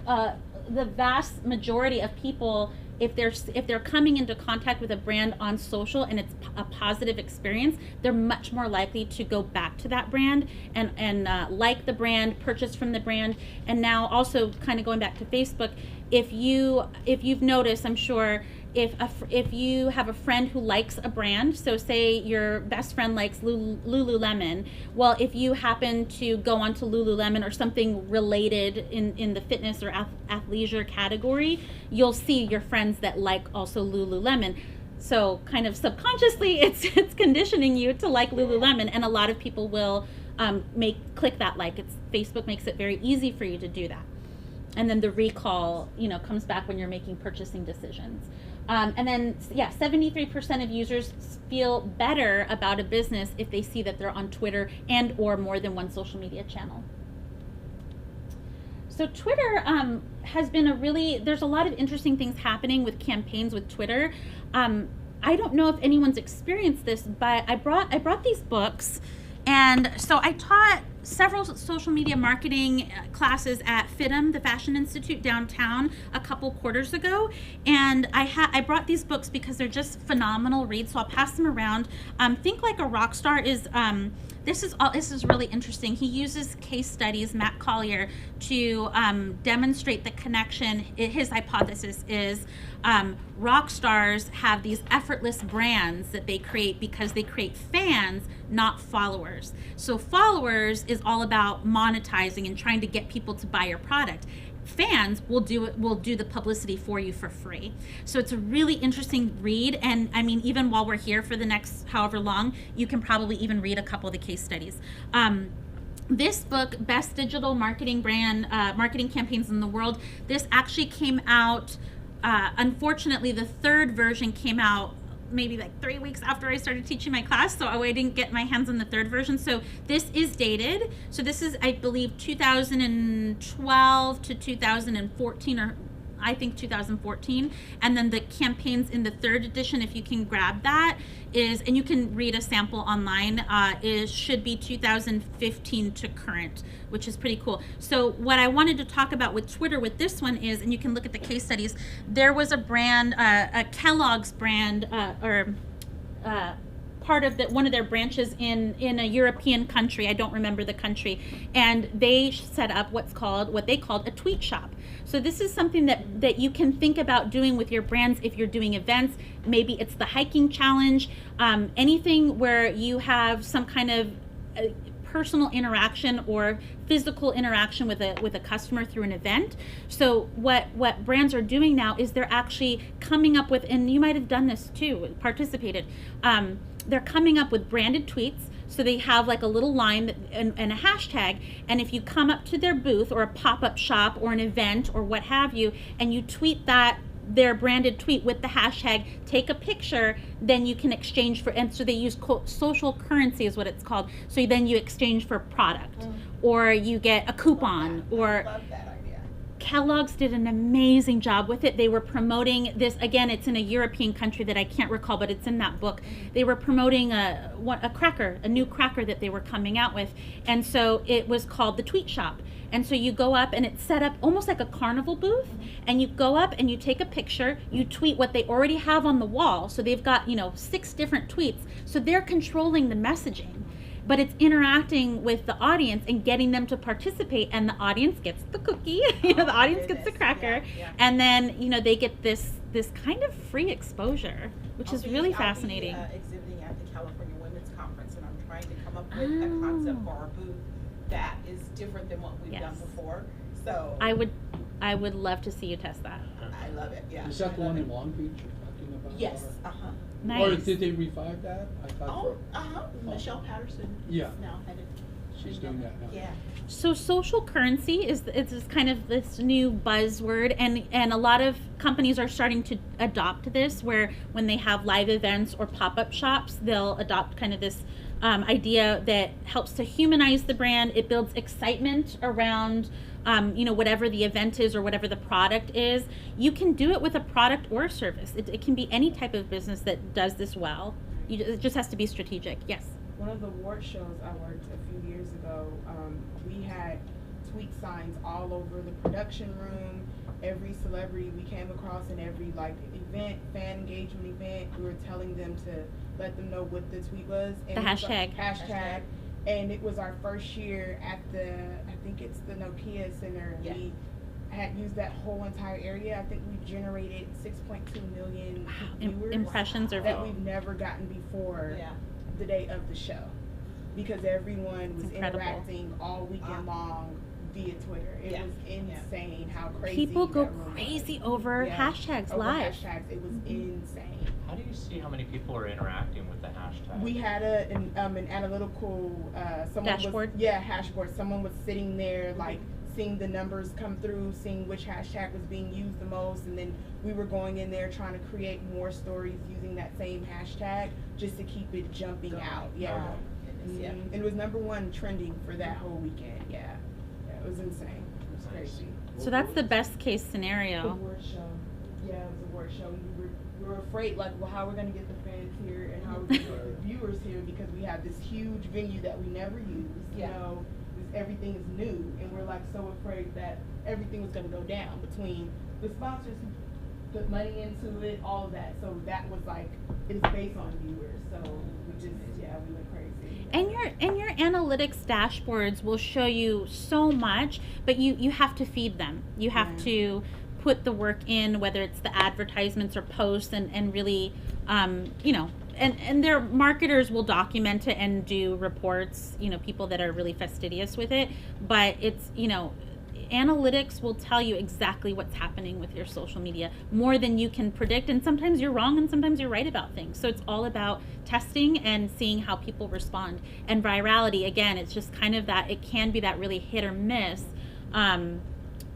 Speaker 1: the vast majority of people, if they're coming into contact with a brand on social and it's a positive experience, they're much more likely to go back to that brand and like the brand, purchase from the brand. And now also kind of going back to Facebook, if you've noticed, I'm sure, if you have a friend who likes a brand, so say your best friend likes Lululemon, well, if you happen to go onto Lululemon or something related in the fitness or athleisure category, you'll see your friends that like also Lululemon. So kind of subconsciously, it's conditioning you to like Lululemon, and a lot of people will click that like. Facebook makes it very easy for you to do that. And then the recall, comes back when you're making purchasing decisions. And then, 73% of users feel better about a business if they see that they're on Twitter and or more than one social media channel. So Twitter has been there's a lot of interesting things happening with campaigns with Twitter. I don't know if anyone's experienced this, but I brought these books. And so I taught several social media marketing classes at FITM, the Fashion Institute downtown, a couple quarters ago. And I brought these books because they're just phenomenal reads, so I'll pass them around. Think Like a Rock Star is, this is really interesting. He uses case studies, Matt Collier, to demonstrate the connection. His hypothesis is rock stars have these effortless brands that they create because they create fans, not followers. So followers is all about monetizing and trying to get people to buy your product. Fans will do the publicity for you for free. So it's a really interesting read, and I mean, even while we're here for the next however long, you can probably even read a couple of the case studies. This book, Best Digital Marketing Brand Marketing Campaigns in the World, this actually came out, unfortunately the third version came out maybe like 3 weeks after I started teaching my class, so I didn't get my hands on the third version. So this is dated. So this is, I believe, 2012 to 2014, or I think 2014. And then the campaigns in the third edition, if you can grab that, and you can read a sample online, should be 2015 to current, which is pretty cool. So what I wanted to talk about with Twitter with this one is, and you can look at the case studies, there was a brand, a Kellogg's brand, part of one of their branches in a European country, I don't remember the country, and they set up what they called a tweet shop. So this is something that you can think about doing with your brands if you're doing events. Maybe it's the hiking challenge, anything where you have some kind of personal interaction or physical interaction with a customer through an event. So what brands are doing now is they're actually coming up with, and you might have done this too, participated, they're coming up with branded tweets. So they have like a little line and a hashtag, and if you come up to their booth or a pop-up shop or an event or what have you, and you tweet their branded tweet with the hashtag, take a picture, then you can exchange for, and so they use social currency is what it's called. So then you exchange for product, or you get a coupon, or
Speaker 4: I love that idea.
Speaker 1: Kellogg's did an amazing job with it. They were promoting this, again, it's in a European country that I can't recall, but it's in that book. They were promoting a new cracker that they were coming out with, and so it was called the Tweet Shop. And so you go up and it's set up almost like a carnival booth, and you go up and you take a picture, you tweet what they already have on the wall. So they've got, 6 different tweets. So they're controlling the messaging, but it's interacting with the audience and getting them to participate, and the audience gets the cookie, the audience gets the cracker, and then, they get this kind of free exposure, which is really fascinating.
Speaker 4: I'll be exhibiting at the California Women's Conference, and I'm trying to come up with a concept for our booth that is different than what we've done before. So
Speaker 1: I would love to see you test that.
Speaker 4: I love it. Yeah.
Speaker 2: Is that the one in Long Beach you're talking about?
Speaker 4: Yes.
Speaker 1: Nice.
Speaker 2: Or did they revive that? I thought.
Speaker 4: Michelle Patterson is now headed.
Speaker 2: She's doing that now.
Speaker 4: Yeah.
Speaker 1: So social currency is kind of this new buzzword, and a lot of companies are starting to adopt this, where when they have live events or pop-up shops, they'll adopt kind of this idea that helps to humanize the brand. It builds excitement around whatever the event is or whatever the product is. You can do it with a product or a service. It can be any type of business that does this well. It just has to be strategic. Yes.
Speaker 7: One of the award shows I worked a few years ago, we had tweet signs all over the production room. Every celebrity we came across in every event, fan engagement event, we were telling them to let them know what the tweet was. And
Speaker 1: the hashtag.
Speaker 7: Hashtag. And it was our first year at I think it's the Nokia Center.
Speaker 4: Yeah.
Speaker 7: We had used that whole entire area. I think we generated 6.2 million viewers.
Speaker 1: Impressions or
Speaker 7: that we've never gotten before.
Speaker 4: Yeah.
Speaker 7: The day of the show, because everyone was
Speaker 1: incredible.
Speaker 7: interacting all weekend long via Twitter. It was insane how crazy
Speaker 1: people go
Speaker 7: that room
Speaker 1: crazy
Speaker 7: was.
Speaker 1: over hashtags
Speaker 7: over
Speaker 1: live.
Speaker 7: Hashtags, it was insane.
Speaker 3: How do you see how many people are interacting with the hashtag?
Speaker 7: We had an analytical
Speaker 1: dashboard.
Speaker 7: Hashboard. Someone was sitting there seeing the numbers come through, seeing which hashtag was being used the most, and then we were going in there trying to create more stories using that same hashtag just to keep it jumping out. Yeah.
Speaker 4: Yeah.
Speaker 7: And it was #1 trending for that whole weekend. Yeah, it was insane. It was crazy.
Speaker 1: So that's the best case scenario.
Speaker 7: Award show. Yeah, it was a award show. We were afraid, how are we going to get the fans here and how are we going to get the viewers here, because we have this huge venue that we never use.
Speaker 4: Yeah.
Speaker 7: Everything is new, and we're so afraid that everything was going to go down between the sponsors who put money into it, all of that. So that was it's based on viewers. So we went crazy.
Speaker 1: And your analytics dashboards will show you so much, but you have to feed them. You have to put the work in, whether it's the advertisements or posts, and really, and their marketers will document it and do reports, people that are really fastidious with it. But it's, analytics will tell you exactly what's happening with your social media more than you can predict. And sometimes you're wrong and sometimes you're right about things. So it's all about testing and seeing how people respond. And virality, again, it's just kind of that, it can be that really hit or miss.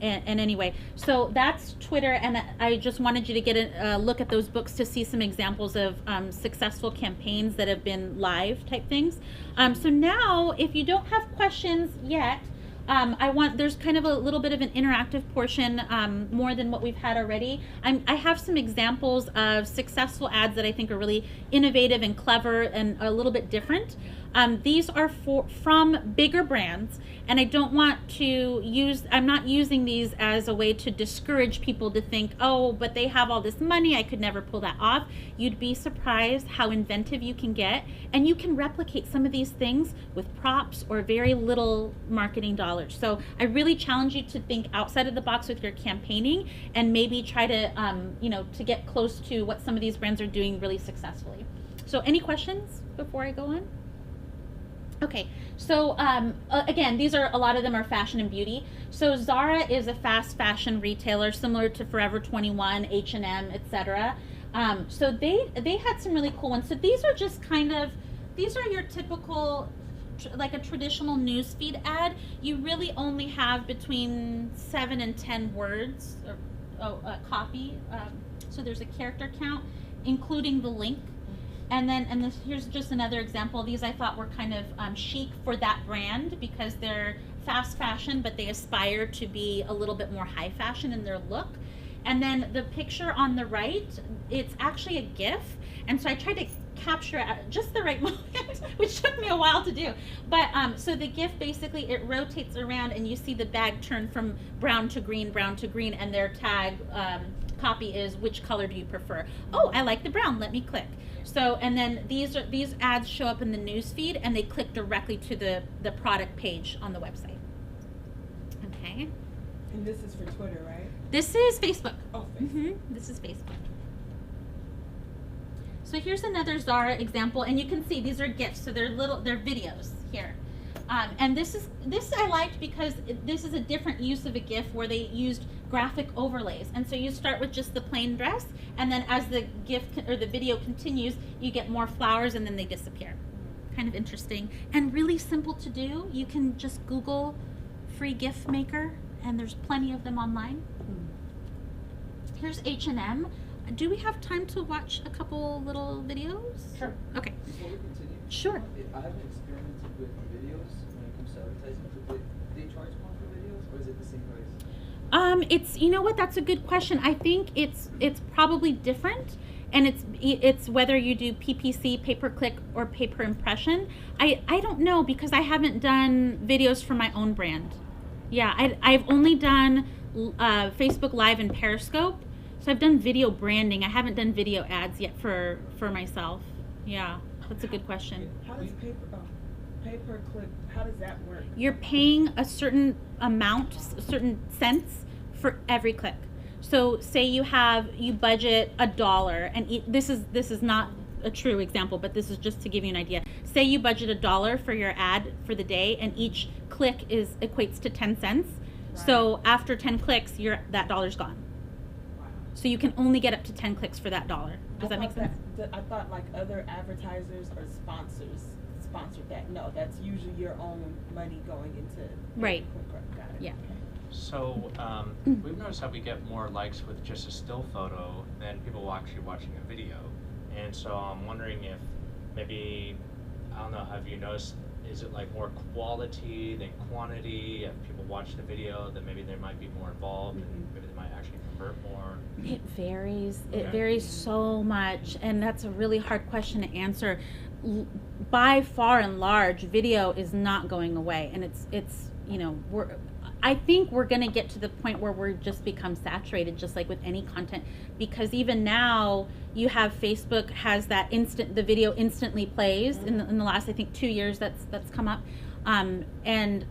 Speaker 1: And anyway, so that's Twitter, and I just wanted you to get a look at those books to see some examples of successful campaigns that have been live type things. So now, if you don't have questions yet, there's kind of a little bit of an interactive portion, more than what we've had already. I have some examples of successful ads that I think are really innovative and clever and a little bit different. These are from bigger brands, and I don't want to I'm not using these as a way to discourage people to think, oh, but they have all this money, I could never pull that off. You'd be surprised how inventive you can get, and you can replicate some of these things with props or very little marketing dollars. So I really challenge you to think outside of the box with your campaigning, and maybe try to, to get close to what some of these brands are doing really successfully. So any questions before I go on? Okay, so again, a lot of them are fashion and beauty. So Zara is a fast fashion retailer similar to Forever 21, H&M, etc. So they had some really cool ones. So these are just these are your typical, like a traditional newsfeed ad. You really only have between 7 and 10 words or copy. So there's a character count, including the link. And then here's just another example. These I thought were kind of chic for that brand because they're fast fashion, but they aspire to be a little bit more high fashion in their look. And then the picture on the right, it's actually a GIF. And so I tried to capture it at just the right moment, which took me a while to do. But so the GIF, basically, it rotates around and you see the bag turn from brown to green, and their tag copy is, which color do you prefer? Oh, I like the brown, let me click. So, and then these ads show up in the news feed and they click directly to the product page on the website. Okay.
Speaker 7: And this is for Twitter, right?
Speaker 1: This is Facebook.
Speaker 7: Oh, Facebook.
Speaker 1: This is Facebook. So here's another Zara example, and you can see these are GIFs, so they're videos here. And this I liked because this is a different use of a GIF where they used graphic overlays. And so you start with just the plain dress, and then as the GIF or the video continues, you get more flowers, and then they disappear. kind of interesting and really simple to do. You can just Google free gift maker, and there's plenty of them online. Here's H&M. Do we have time to watch a couple little videos?
Speaker 3: Sure.
Speaker 1: Okay.
Speaker 5: Before we continue,
Speaker 1: Sure.
Speaker 5: I haven't experimented with videos when it comes to advertising. Do they charge more for videos, or is it the same price?
Speaker 1: It's, you know what, that's a good question. I think it's probably different, and it's whether you do PPC, pay per click, or pay per impression. I don't know, because I haven't done videos for my own brand. Yeah, I've only done Facebook Live and Periscope, so I've done video branding. I haven't done video ads yet for myself. Yeah, that's a good question.
Speaker 7: How does pay per click, how does that work?
Speaker 1: You're paying a certain amount, certain cents for every click. So say you budget $1, and this is not a true example, but this is just to give you an idea. Say you budget $1 for your ad for the day, and each click equates to 10 cents.
Speaker 7: Right.
Speaker 1: So after 10 clicks, that $1's gone.
Speaker 7: Wow.
Speaker 1: So you can only get up to 10 clicks for that $1. Does that make sense?
Speaker 7: I thought like other advertisers or sponsors sponsored that. No, that's usually your own money going into.
Speaker 1: Right.
Speaker 7: Got it.
Speaker 1: Yeah.
Speaker 3: So we've noticed how we get more likes with just a still photo than people actually watching a video. And so I'm wondering if maybe, I don't know, have you noticed, is it like more quality than quantity? If people watch the video, then maybe they might be more involved, and maybe they might actually convert more?
Speaker 1: It varies. It
Speaker 3: Okay.
Speaker 1: varies so much, and that's a really hard question to answer. By far and large, video is not going away, and it's you know, I think we're going to get to the point where we're just become saturated, just like with any content, because even now you have Facebook has that the video instantly plays in the last, I think, 2 years that's come up, and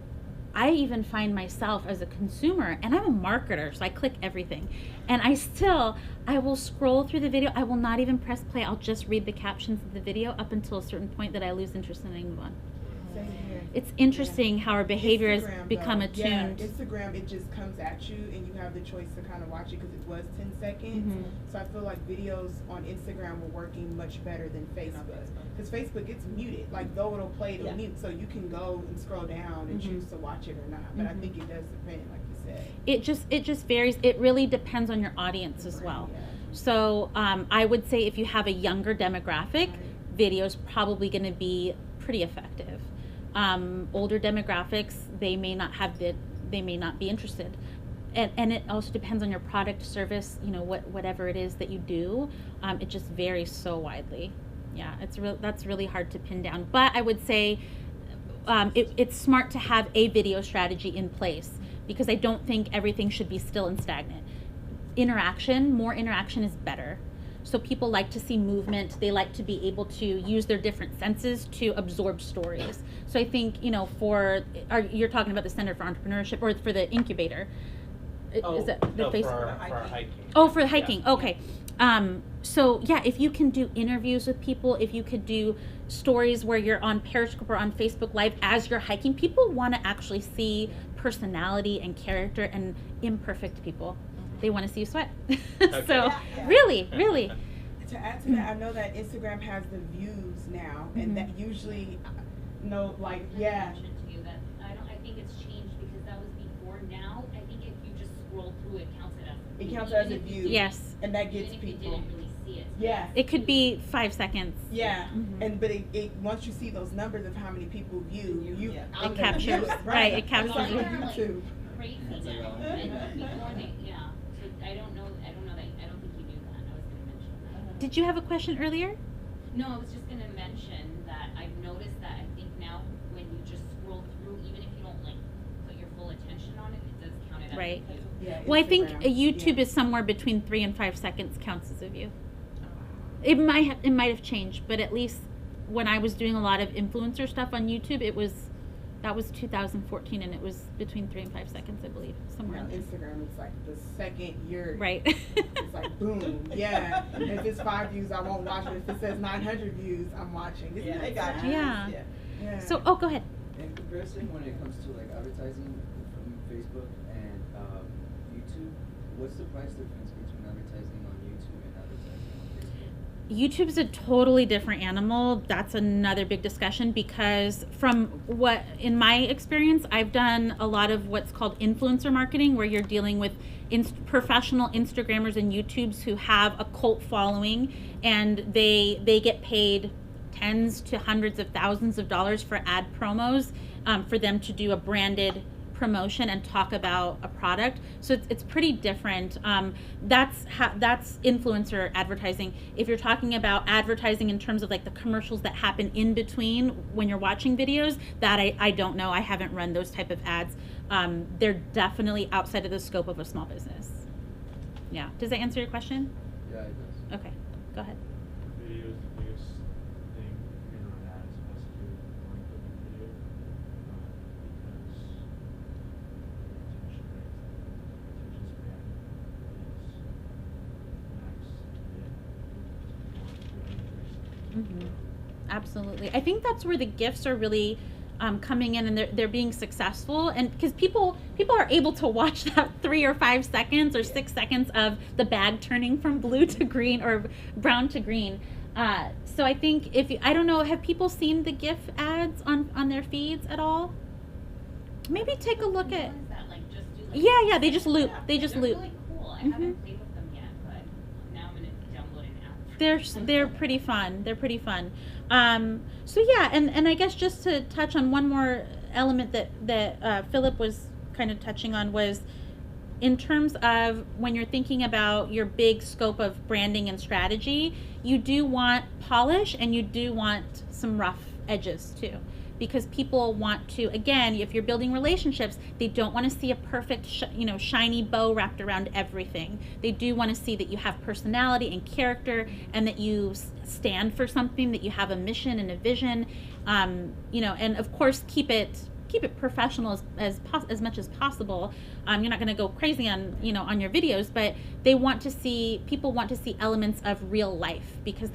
Speaker 1: I even find myself as a consumer, and I'm a marketer, so I click everything, and I will scroll through the video. I will not even press play. I'll just read the captions of the video up until a certain point that I lose interest and I move on.
Speaker 7: Same here.
Speaker 1: It's interesting how our behavior has
Speaker 7: Instagram,
Speaker 1: become
Speaker 7: though.
Speaker 1: attuned.
Speaker 7: Yeah, Instagram, it just comes at you, and you have the choice to kind of watch it because it was 10 seconds.
Speaker 1: Mhm.
Speaker 7: So I feel like videos on Instagram were working much better than Facebook. Because Facebook, it's muted. Like, though it'll play, it'll mute. So you can go and scroll down and
Speaker 1: Mhm.
Speaker 7: choose to watch it or not. But I
Speaker 1: Mhm.
Speaker 7: think it does depend, like you said.
Speaker 1: It just varies. It really depends on your audience as well.
Speaker 7: Yeah.
Speaker 1: So I would say if you have a younger demographic, video's probably going to be pretty effective. Older demographics, they may not be interested, and it also depends on your product, service, you know, whatever it is that you do. It just varies so widely. Yeah, that's really hard to pin down. But I would say it's smart to have a video strategy in place, because I don't think everything should be still and stagnant. More interaction is better. So people like to see movement. They like to be able to use their different senses to absorb stories. So I think, you know, you're talking about the Center for Entrepreneurship or for the incubator. Is it the
Speaker 3: no,
Speaker 1: Facebook?
Speaker 3: for our hiking.
Speaker 1: Oh, for hiking.
Speaker 3: Yeah.
Speaker 1: Okay. So yeah, if you can do interviews with people, if you could do stories where you're on Periscope or on Facebook Live as you're hiking, people want to actually see personality and character and imperfect people. They want to see you sweat.
Speaker 3: Okay.
Speaker 1: So
Speaker 4: Yeah.
Speaker 1: really.
Speaker 7: To add to that, I know that Instagram has the views now, and that usually, yeah.
Speaker 6: Mention to you that I think it's changed because that was before. Now I think if you just scroll through, it counts it as a
Speaker 7: It
Speaker 6: view,
Speaker 7: counts
Speaker 6: even
Speaker 7: as a
Speaker 6: if you
Speaker 7: view.
Speaker 6: didn't-
Speaker 1: Yes.
Speaker 7: And that gets
Speaker 6: even if you
Speaker 7: people.
Speaker 6: didn't really see it.
Speaker 7: Yeah.
Speaker 1: It could be 5 seconds.
Speaker 7: Yeah,
Speaker 1: Mhm.
Speaker 7: but it once you see those numbers of how many people view, you
Speaker 4: Yeah.
Speaker 7: I'm
Speaker 1: It
Speaker 7: gonna
Speaker 1: captures,
Speaker 7: view it,
Speaker 1: right, it
Speaker 6: A
Speaker 1: captures
Speaker 6: lot of
Speaker 1: you.
Speaker 6: them are, like,
Speaker 7: YouTube.
Speaker 6: crazy
Speaker 5: That's like
Speaker 6: now,
Speaker 5: all.
Speaker 6: and before they, yeah. So I don't know that. I don't think you knew that. I was gonna mention that.
Speaker 1: Did you have a question earlier?
Speaker 6: No, I was just gonna mention that I've noticed that I think now when you just scroll through, even if you don't like put your full attention on it, it does count it as
Speaker 1: Right.
Speaker 6: a view.
Speaker 7: Yeah,
Speaker 1: Well, I think
Speaker 7: Instagram,
Speaker 1: YouTube
Speaker 7: yeah.
Speaker 1: is somewhere between 3 and 5 seconds counts as a view. It might have changed, but at least when I was doing a lot of influencer stuff on YouTube, that was 2014, and it was between 3 and 5 seconds, I believe, somewhere
Speaker 7: Now,
Speaker 1: in there.
Speaker 7: Instagram, it's like the second you're
Speaker 1: Right.
Speaker 7: it's like boom, yeah. If it's 5 views, I won't watch it. If it says 900 views, I'm watching. Isn't
Speaker 4: Yeah,
Speaker 7: that
Speaker 4: they got
Speaker 7: sad?
Speaker 4: you.
Speaker 1: Yeah.
Speaker 7: Yeah.
Speaker 1: So, go ahead.
Speaker 5: In comparison, when it comes to like advertising from Facebook and YouTube, what's the price difference between advertising on YouTube and advertising on Facebook?
Speaker 1: YouTube's a totally different animal. That's another big discussion, because from what, in my experience, I've done a lot of what's called influencer marketing, where you're dealing with professional Instagrammers and YouTubes who have a cult following, and they get paid tens to hundreds of thousands of dollars for ad promos, for them to do a branded promotion and talk about a product. So it's pretty different. That's influencer advertising. If you're talking about advertising in terms of like the commercials that happen in between when you're watching videos, that I don't know. I haven't run those type of ads. They're definitely outside of the scope of a small business. Yeah. Does that answer your question?
Speaker 5: Yeah, it does.
Speaker 1: Okay. Go ahead.
Speaker 8: Video is the biggest thing in run ads has to do with length of the video, because attention span is max mid.
Speaker 1: Absolutely. I think that's where the gifts are really coming in, and they're being successful, and because people are able to watch that 3 or 5 seconds or 6 seconds of the bag turning from blue to green or brown to green. So I think I don't know, have people seen the GIF ads on their feeds at all? Maybe take a look at.
Speaker 6: That, like, just do, like,
Speaker 1: Yeah, they just loop. They just
Speaker 6: they're
Speaker 1: loop.
Speaker 6: really cool. I haven't played with them yet, but now I'm gonna download an app.
Speaker 1: They're pretty fun. They're pretty fun. So yeah, and I guess just to touch on one more element that Philip was kind of touching on, was in terms of when you're thinking about your big scope of branding and strategy, you do want polish and you do want some rough edges too. Because people want to, again, if you're building relationships, they don't want to see a perfect, shiny bow wrapped around everything. They do want to see that you have personality and character, and that you stand for something, that you have a mission and a vision, and of course keep it professional as much as possible. You're not going to go crazy on on your videos, but people want to see elements of real life, because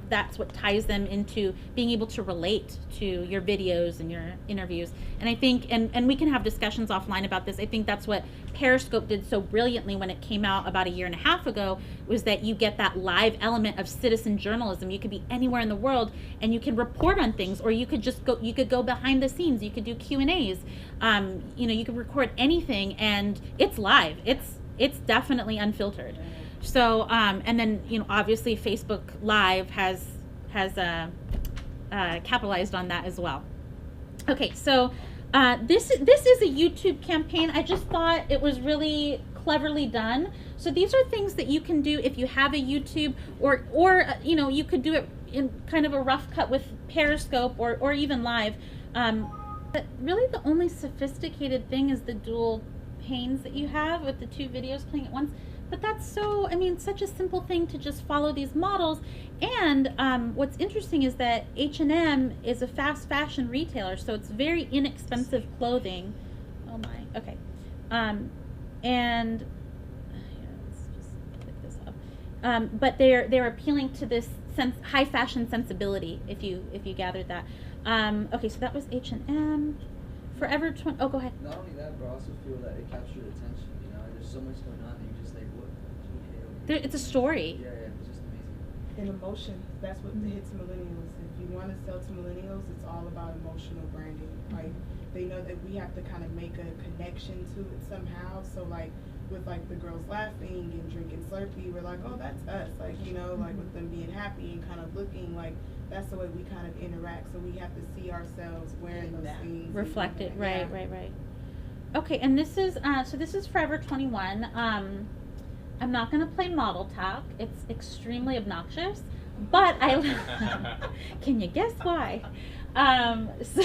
Speaker 1: that's what ties them into being able to relate to your videos and your interviews. And I think, and we can have discussions offline about this, I think that's what Periscope did so brilliantly when it came out about 1.5 years ago, was that you get that live element of citizen journalism. You could be anywhere in the world and you can report on things, or you could just go behind the scenes, you could do Q&As, you could record anything, and it's live. It's definitely unfiltered. So and then obviously Facebook Live has capitalized on that as well. Okay, so this is a YouTube campaign. I just thought it was really cleverly done. So these are things that you can do if you have a YouTube, or you could do it in kind of a rough cut with Periscope or even live. But really the only sophisticated thing is the dual panes that you have with the 2 videos playing at once. But that's such a simple thing to just follow these models. And what's interesting is that H&M is a fast fashion retailer, so it's very inexpensive clothing. Oh my, okay. And here, let's just pick this up. But they're appealing to this high fashion sensibility, if you gathered that. Okay, so that was H&M. Forever 20. Oh, go ahead.
Speaker 5: Not only that, but I also feel that it captured attention. There's so much going on, and you're just like, what?
Speaker 1: It's a story.
Speaker 5: Yeah, it's just amazing.
Speaker 7: And emotion. That's what hits millennials. If you want to sell to millennials, it's all about emotional branding. Like, they know that we have to kind of make a connection to it somehow. So like with like the girls laughing and drinking Slurpee, we're like, oh, that's us. Like, like with them being happy and kind of looking like, that's the way we kind of interact. So we have to see ourselves wearing those things.
Speaker 1: Reflected, right. Okay, and this is this is Forever 21. I'm not gonna play model talk. It's extremely obnoxious, but can you guess why? So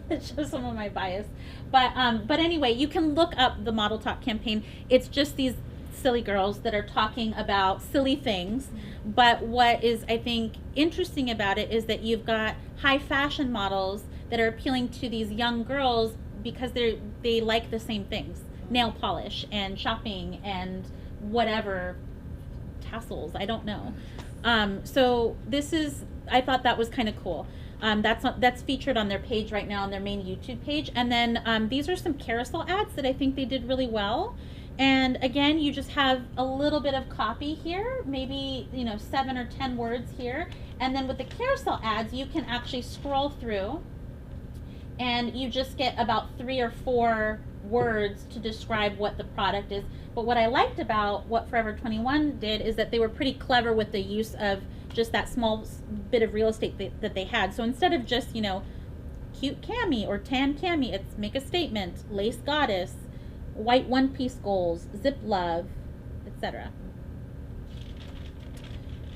Speaker 1: it shows some of my bias, but anyway, you can look up the Model Talk campaign. It's just these silly girls that are talking about silly things. But what is, I think, interesting about it is that you've got high fashion models that are appealing to these young girls because they like the same things: nail polish and shopping and whatever, tassels, I don't know. So I thought that was kind of cool. That's featured on their page right now, on their main YouTube page. And then these are some carousel ads that I think they did really well. And again, you just have a little bit of copy here, maybe, 7 or 10 words here. And then with the carousel ads, you can actually scroll through and you just get about 3 or 4 words to describe what the product is. But what I liked about what Forever 21 did is that they were pretty clever with the use of just that small bit of real estate that they had. So instead of just, cute cami or tan cami, it's make a statement, lace goddess, white one-piece goals, zip love, etc.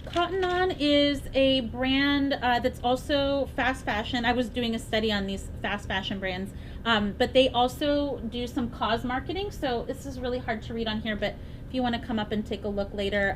Speaker 1: Cotton On is a brand that's also fast fashion. I was doing a study on these fast fashion brands, but they also do some cause marketing. So this is really hard to read on here, but if you want to come up and take a look later,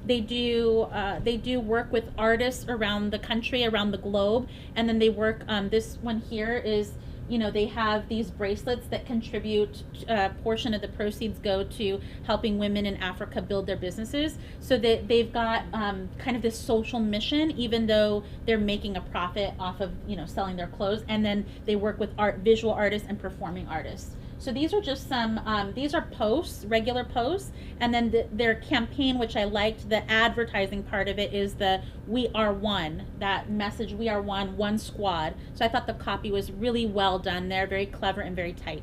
Speaker 1: they do work with artists around the country, around the globe, and then they work. This one here is, they have these bracelets that contribute, a portion of the proceeds go to helping women in Africa build their businesses. So they've got kind of this social mission, even though they're making a profit off of, selling their clothes. And then they work with visual artists and performing artists. So these are just some, these are posts, regular posts, and then their campaign, which I liked, the advertising part of it is the "We Are One," that message, "We are one, one squad." So I thought the copy was really well done there, very clever and very tight.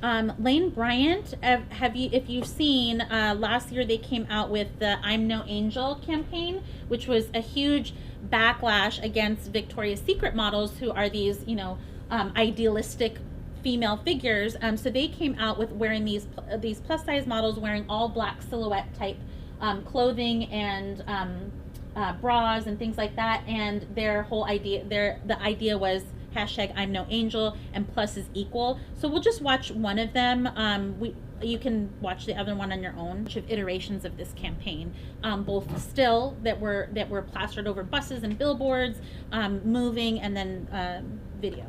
Speaker 1: Lane Bryant, if you've seen, last year they came out with the "I'm No Angel" campaign, which was a huge backlash against Victoria's Secret models, who are these, idealistic female figures. So they came out with wearing these plus size models wearing all black silhouette type clothing and bras and things like that. And their whole idea, the idea was hashtag "I'm No Angel" and plus is equal. So we'll just watch one of them. You can watch the other one on your own. Of iterations of this campaign, both still that were plastered over buses and billboards, moving, and then video.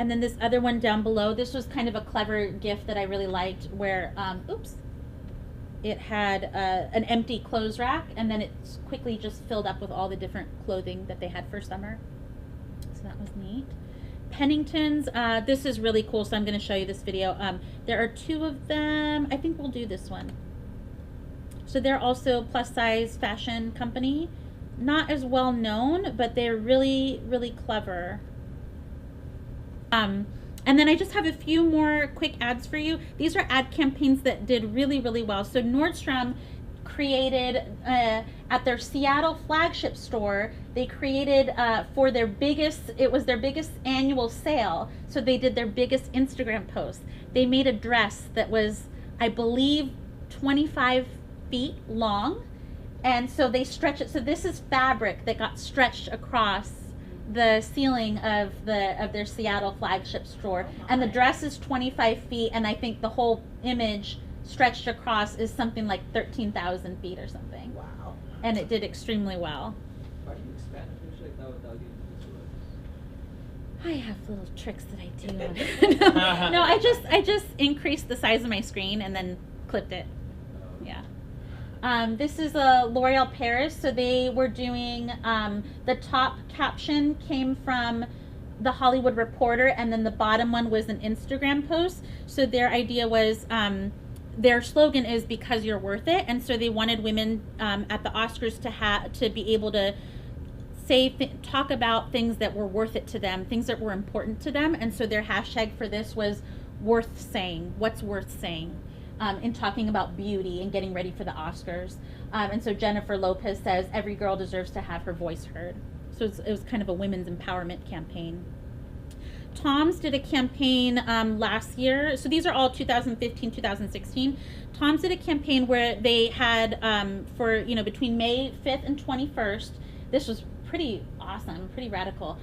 Speaker 1: And then this other one down below, this was kind of a clever GIF that I really liked, where, it had an empty clothes rack, and then it's quickly just filled up with all the different clothing that they had for summer. So that was neat. Pennington's, this is really cool, so I'm going to show you this video. There are 2 of them. I think we'll do this one. So they're also plus size fashion company. Not as well known, but they're really, really clever. And then I just have a few more quick ads for you. These are ad campaigns that did really, really well. So Nordstrom created, at their Seattle flagship store, they created for their biggest, it was their biggest annual sale. So they did their biggest Instagram post. They made a dress that was, I believe, 25 feet long. And so they stretch it. So this is fabric that got stretched across the ceiling of their Seattle flagship store, and the dress is 25 feet, and I think the whole image stretched across is something like 13,000 feet or something.
Speaker 4: Wow.
Speaker 1: And it did extremely well.
Speaker 5: Why do you expand a picture like that without getting into it?
Speaker 1: I have little tricks that I do. No, I just increased the size of my screen and then clipped it. Yeah. This is a L'Oreal Paris, so they were doing, the top caption came from the Hollywood Reporter, and then the bottom one was an Instagram post. So their idea was, their slogan is "Because You're Worth It," and so they wanted women at the Oscars to be able to talk about things that were worth it to them, things that were important to them, and so their hashtag for this was "Worth Saying." What's worth saying? In talking about beauty and getting ready for the Oscars. And so Jennifer Lopez says, "Every girl deserves to have her voice heard." So it was kind of a women's empowerment campaign. Tom's did a campaign last year. So these are all 2015, 2016. Tom's did a campaign where they had, for, between May 5th and 21st, this was pretty awesome, pretty radical.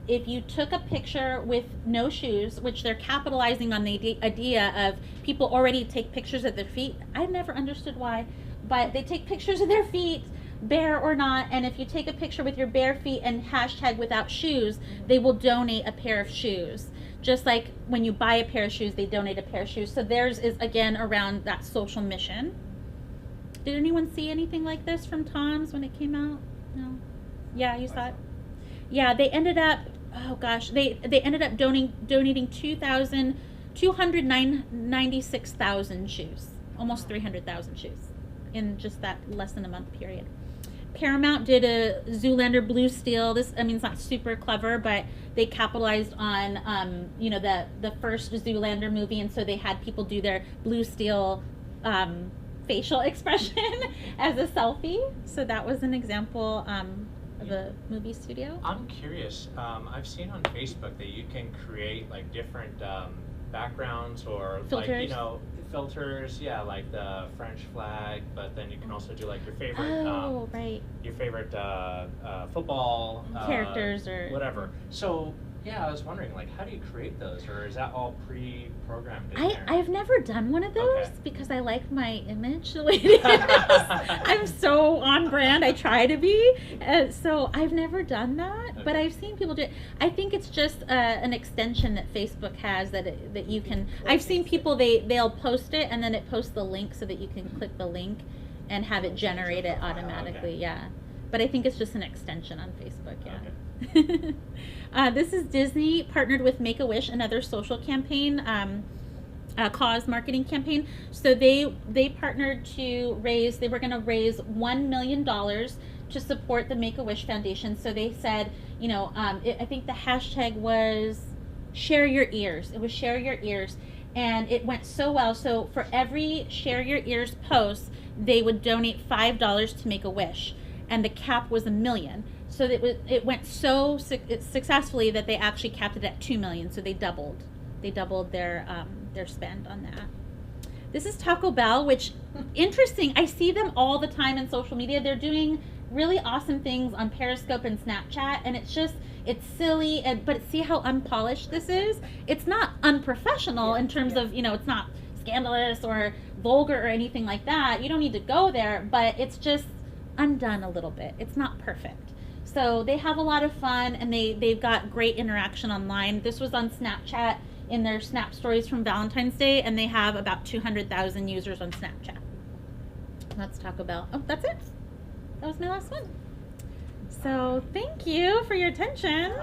Speaker 1: If you took a picture with no shoes, which they're capitalizing on the idea of people already take pictures of their feet. I never understood why, but they take pictures of their feet, bare or not, and if you take a picture with your bare feet and hashtag "without shoes," they will donate a pair of shoes. Just like when you buy a pair of shoes, they donate a pair of shoes. So theirs is, again, around that social mission. Did anyone see anything like this from Tom's when it came out? No? Yeah, you saw it? Yeah, they ended up, oh gosh, they ended up donating 2,000 296,000 shoes, almost 300,000 shoes in just that less than a month period. Paramount did a Zoolander Blue Steel. This, I mean, it's not super clever, but they capitalized on, you know, the first Zoolander movie, and so they had people do their Blue Steel facial expression as a selfie. So that was an example of a movie studio.
Speaker 3: I'm curious. I've seen on Facebook that you can create like different backgrounds or
Speaker 1: Filters.
Speaker 3: like, you know, filters. Yeah, like the French flag, but then you can also do like your favorite
Speaker 1: Right.
Speaker 3: your favorite football
Speaker 1: Characters or
Speaker 3: whatever. So yeah, I was wondering, like, how do you create those, or is that all pre-programmed in there?
Speaker 1: I've never done one of those
Speaker 3: Okay.
Speaker 1: because I like my image the way it is. I'm so on brand. I try to be. So I've never done that, but
Speaker 3: Okay.
Speaker 1: I've seen people do it. I think it's just an extension that Facebook has that you can. I've seen people they'll post it and then it posts the link so that you can click the link and have it generate it automatically.
Speaker 3: Okay.
Speaker 1: Yeah, but I think it's just an extension on Facebook. Yeah.
Speaker 3: Okay.
Speaker 1: This is Disney partnered with Make-A-Wish, another social campaign, cause marketing campaign. So they partnered to raise, they were going to raise $1 million to support the Make-A-Wish Foundation. So they said, you know, I think the hashtag was share your ears. It was share your ears. And it went so well. So for every share your ears post, they would donate $5 to Make-A-Wish. And the cap was $1 million. So it went so successfully that they actually capped it at $2 million. So they doubled their spend on that. This is Taco Bell, which interesting. I see them all the time in social media. They're doing really awesome things on Periscope and Snapchat, and it's silly. But see how unpolished this is. It's not unprofessional in terms of, you know, it's not scandalous or vulgar or anything like that. You don't need to go there, but it's just undone a little bit. It's not perfect. So they have a lot of fun, and they've got great interaction online. This was on Snapchat in their Snap Stories from Valentine's Day, and they have about 200,000 users on Snapchat. That's Taco Bell. Oh, that's it. That was my last one. So thank you for your attention.